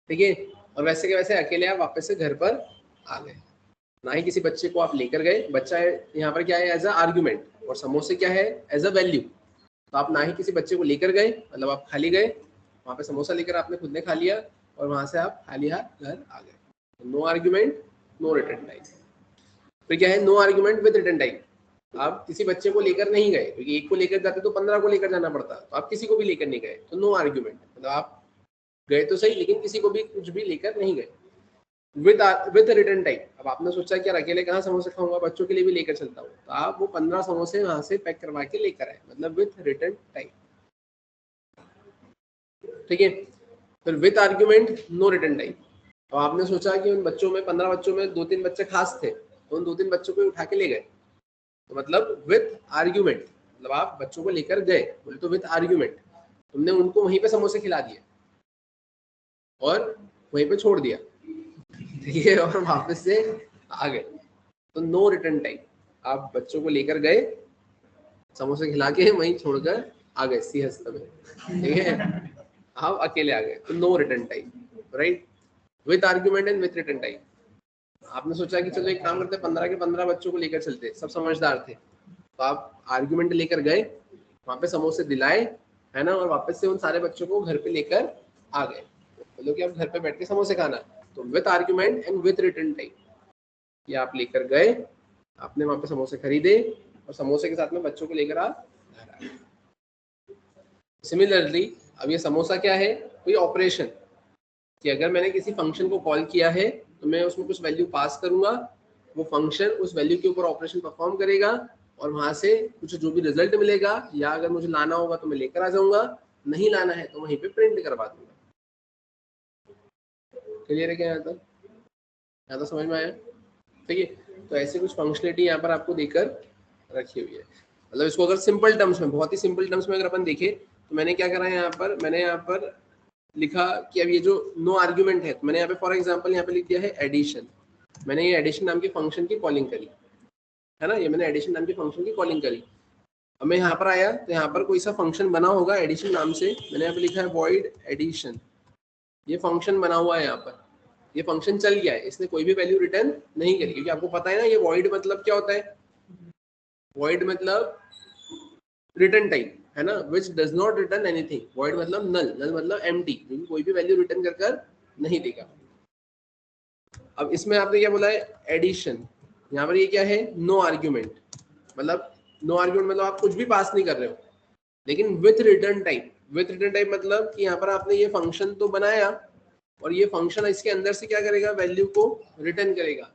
ठीक है, और वैसे के वैसे अकेले आप वापस से घर पर आ गए, ना ही किसी बच्चे को आप लेकर गए। बच्चा यहाँ पर क्या है, एज अ आर्ग्यूमेंट, और समोसे क्या है, एज अ वैल्यू। तो आप ना ही किसी बच्चे को लेकर गए, मतलब आप खाली गए, वहां पे समोसा लेकर आपने खुद ने खा लिया, और वहां से आप खाली हाथ घर आ गए। No argument no return type. फिर क्या है, no argument with return type, आप किसी बच्चे को लेकर नहीं गए, क्योंकि एक को लेकर जाते तो 15 को लेकर जाना पड़ता, तो आप किसी को भी लेकर नहीं गए, तो नो आर्ग्यूमेंट मतलब आप गए तो सही लेकिन किसी को भी कुछ भी लेकर नहीं गए। विद रिटर्न टाइप, अब आपने सोचा कि यार अकेले कहाँ समोसे खाऊंगा, बच्चों के लिए भी लेकर चलता हूँ, तो आप वो 15 समोसे वहां से पैक करवा के लेकर आए, मतलब विद रिटर्न टाइप, ठीक है। फिर with argument no return type, अब आपने सोचा कि उन बच्चों में 15 बच्चों में 2-3 बच्चे खास थे, तो उन 2-3 बच्चों को उठा के ले गए, तो मतलब विद आर्ग्यूमेंट, मतलब आप बच्चों को लेकर गए, बोले तो विद आर्ग्यूमेंट, तुमने उनको वहीं पे समोसे खिला दिए और वहीं पे छोड़ दिया, ठीक है, और वापस से आ गए, तो नो रिटर्न टाइप, आप बच्चों को लेकर गए, समोसे खिला के वहीं छोड़कर आ गए सिंहस्थ में, ठीक है, आप अकेले आ गए, तो no return type, right. With argument and with return type, आपने सोचा कि चलो एक काम करते हैं, 15 के 15 बच्चों को लेकर चलते, सब समझदार थे, तो आप आर्ग्यूमेंट लेकर गए, वहां पे समोसे दिलाए, है ना, और वापस से उन सारे बच्चों को घर पे लेकर आ गए, बोलो कि आप घर पे बैठ के समोसे खाना, तो with argument and with return type, ये आप लेकर गए, आपने वहां पे समोसे खरीदे, और समोसे के साथ में बच्चों को लेकर आप घर आ गए। सिमिलरली अब ये समोसा क्या है, कोई ऑपरेशन, कि अगर मैंने किसी फंक्शन को कॉल किया है तो मैं उसमें कुछ वैल्यू पास करूंगा, वो फंक्शन उस वैल्यू के ऊपर ऑपरेशन परफॉर्म करेगा, और वहां से कुछ जो भी रिजल्ट मिलेगा, या अगर मुझे लाना होगा तो मैं लेकर आ जाऊंगा, नहीं लाना है तो वहीं पे प्रिंट करवा दूंगा। क्लियर है क्या, यहाँ तक समझ में आया, ठीक है। तो ऐसे कुछ फंक्शनलिटी यहाँ पर आपको देकर रखी हुई है, मतलब इसको अगर सिंपल टर्म्स में, बहुत ही सिंपल टर्म्स में अगर अपन देखें, तो मैंने क्या करा है यहाँ पर, मैंने यहाँ पर लिखा कि अब ये जो नो आर्ग्यूमेंट है, तो मैंने यहाँ पे फॉर एग्जांपल यहाँ पे लिख दिया है एडिशन, मैंने ये एडिशन नाम के फंक्शन की कॉलिंग करी, है ना, ये मैंने एडिशन नाम के फंक्शन की कॉलिंग करी। अब मैं यहाँ पर आया तो यहाँ पर कोई सा फंक्शन बना होगा एडिशन नाम से, मैंने यहाँ पे लिखा है वॉइड एडिशन, ये फंक्शन बना हुआ है यहाँ पर, ये फंक्शन चल गया है, इसने कोई भी वैल्यू रिटर्न नहीं करी, क्योंकि आपको पता है ना ये वॉइड मतलब क्या होता है, वॉइड मतलब रिटर्न टाइप, है ना, which does not return anything, void मतलब नल, नल मतलब एम्प्टी, क्योंकि कोई भी वैल्यू रिटर्न कर नहीं देगा। अब इसमें आपने क्या बोला है एडिशन, यहाँ पर ये क्या है नो आर्ग्यूमेंट, मतलब नो आर्ग्यूमेंट मतलब आप कुछ भी पास नहीं कर रहे हो, लेकिन with return type, with return type मतलब कि यहाँ पर आपने ये फंक्शन तो बनाया और ये फंक्शन इसके अंदर से क्या करेगा, वैल्यू को रिटर्न करेगा,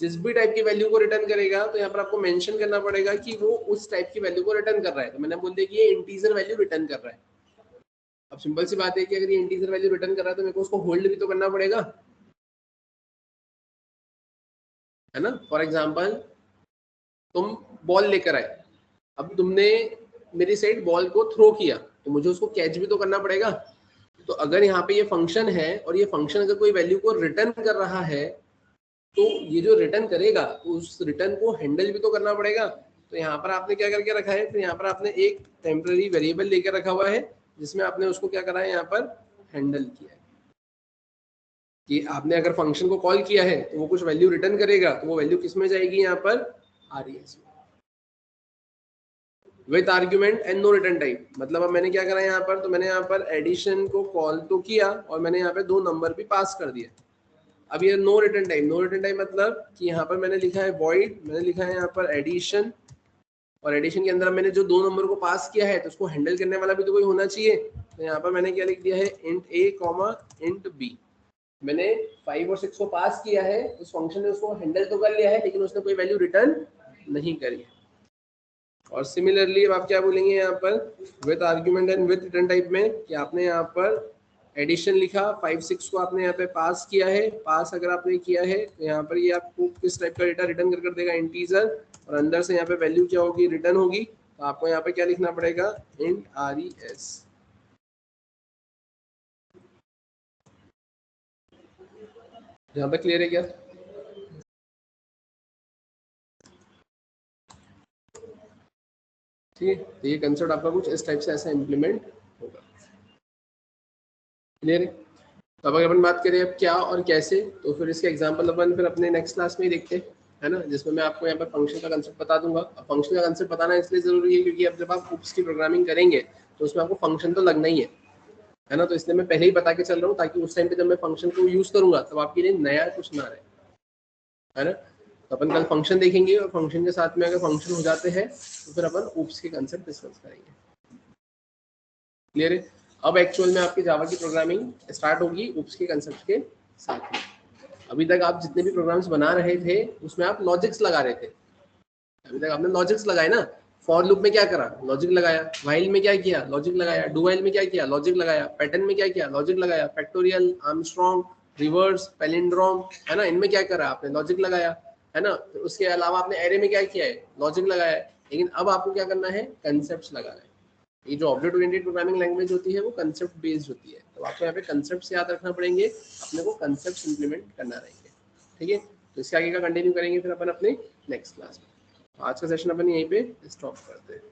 जिस भी टाइप की वैल्यू को रिटर्न करेगा तो यहाँ पर आपको मेंशन करना पड़ेगा कि वो उस टाइप की वैल्यू को रिटर्न कर रहा है। तो मैंने बोल दिया कि ये इंटीजर वैल्यू रिटर्न कर रहा है। अब सिंपल सी बात है कि अगर ये इंटीजर वैल्यू रिटर्न कर रहा है तो मेरे को उसको होल्ड भी तो करना पड़ेगा, है ना। फॉर एग्जाम्पल तुम बॉल लेकर आए, अब तुमने मेरी साइड बॉल को थ्रो किया तो मुझे उसको कैच भी तो करना पड़ेगा। तो अगर यहाँ पे ये फंक्शन है और ये फंक्शन अगर कोई वैल्यू को रिटर्न कर रहा है तो ये जो रिटर्न करेगा उस रिटर्न को हैंडल भी तो करना पड़ेगा। तो यहाँ पर आपने क्या करके रखा है, तो यहाँ पर आपने एक टेम्पररी वेरिएबल लेकर रखा हुआ है जिसमें आपने उसको क्या करा है, यहाँ पर हैंडल किया है कि आपने अगर फंक्शन को कॉल किया है तो वो कुछ वैल्यू रिटर्न करेगा, तो वो वैल्यू किस में जाएगी, यहाँ पर RES में, with argument and no return type. मतलब अब मैंने क्या करा यहाँ पर, तो मैंने यहाँ पर एडिशन को कॉल तो किया और मैंने यहाँ पे 2 नंबर भी पास कर दिया। अब ये no return type, no return type मतलब कि यहाँ पर मैंने लिखा है वॉइड, मैंने लिखा है यहाँ पर एडिशन, और एडिशन के अंदर मैंने जो 2 नंबर को पास किया है तो उसको हैंडल करने वाला भी तो कोई होना चाहिए। तो यहाँ पर मैंने क्या लिख दिया है, int a comma int b। मैंने 5 और 6 को पास किया है, उस फंक्शन ने उसको हैंडल तो कर लिया है लेकिन उसने कोई वैल्यू रिटर्न नहीं करी है। और सिमिलरली अब आप क्या बोलेंगे यहाँ पर with argument and with return type में, कि आपने यहाँ पर एडिशन लिखा, 5 6 को आपने यहाँ पे पास किया है, पास अगर आपने किया है तो यहाँ पर ये आपको किस टाइप का डेटा रिटर्न कर देगा, इंटीजर, और अंदर से यहाँ पे वैल्यू क्या होगी, रिटर्न होगी। तो आपको यहाँ पे क्या लिखना पड़ेगा, इंट RES। यहाँ पे क्लियर है क्या? ठीक है, तो ये कंसेप्ट आपका कुछ इस टाइप से ऐसा इम्प्लीमेंट होगा। क्लियर है? तो अब अगर अपन बात करें अब क्या और कैसे, तो फिर इसके एग्जांपल अपन फिर अपने नेक्स्ट क्लास में ही देखते हैं, है ना, जिसमें मैं आपको यहाँ पर फंक्शन का कंसेप्ट बता दूंगा। अब फंक्शन का कंसेप्ट बताना इसलिए जरूरी है क्योंकि अब जब आप हुप्स की प्रोग्रामिंग करेंगे तो उसमें आपको फंक्शन तो लगना ही है ना। तो इसलिए मैं पहले ही बता के चल रहा हूँ ताकि उस टाइम पे जब मैं फंक्शन को यूज करूंगा तब आपके लिए नया कुछ ना रहे, है ना। तो अपन कल फंक्शन देखेंगे और फंक्शन के साथ में अगर फंक्शन हो जाते हैं तो फिर अपन हुप्स के कंसेप्ट डिस्कस करेंगे। क्लियर है? अब एक्चुअल में आपकी जावा की प्रोग्रामिंग स्टार्ट होगी हुप्स के कंसेप्ट के साथ में। अभी तक आप जितने भी प्रोग्राम्स बना रहे थे उसमें आप लॉजिक्स लगा रहे थे, अभी तक आपने लॉजिक्स लगाए ना। फॉर लूप में क्या करा, लॉजिक लगाया। व्हाइल में क्या किया, लॉजिक लगाया। डू व्हाइल में क्या किया, लॉजिक लगाया। पैटर्न में क्या किया, लॉजिक लगाया। फैक्टोरियल, आर्मस्ट्रॉन्ग, रिवर्स, पैलिंड्रोम, है ना, इनमें क्या करा आपने, लॉजिक लगाया, है ना। तो उसके अलावा आपने एरे में क्या किया है, लॉजिक लगाया है। लेकिन अब आपको क्या करना है, कंसेप्ट लगाना है। ये जो ऑब्जेक्ट ओरिएंटेड प्रोग्रामिंग लैंग्वेज होती है वो कंसेप्ट बेस्ड होती है, तो आपको यहाँ पे कंसेप्ट याद रखना पड़ेंगे, अपने को कंसेप्ट इंप्लीमेंट करना रहेंगे। ठीक है, तो इसके आगे का कंटिन्यू करेंगे फिर अपन अपने नेक्स्ट क्लास में। आज का सेशन अपन यहीं पे स्टॉप करते हैं।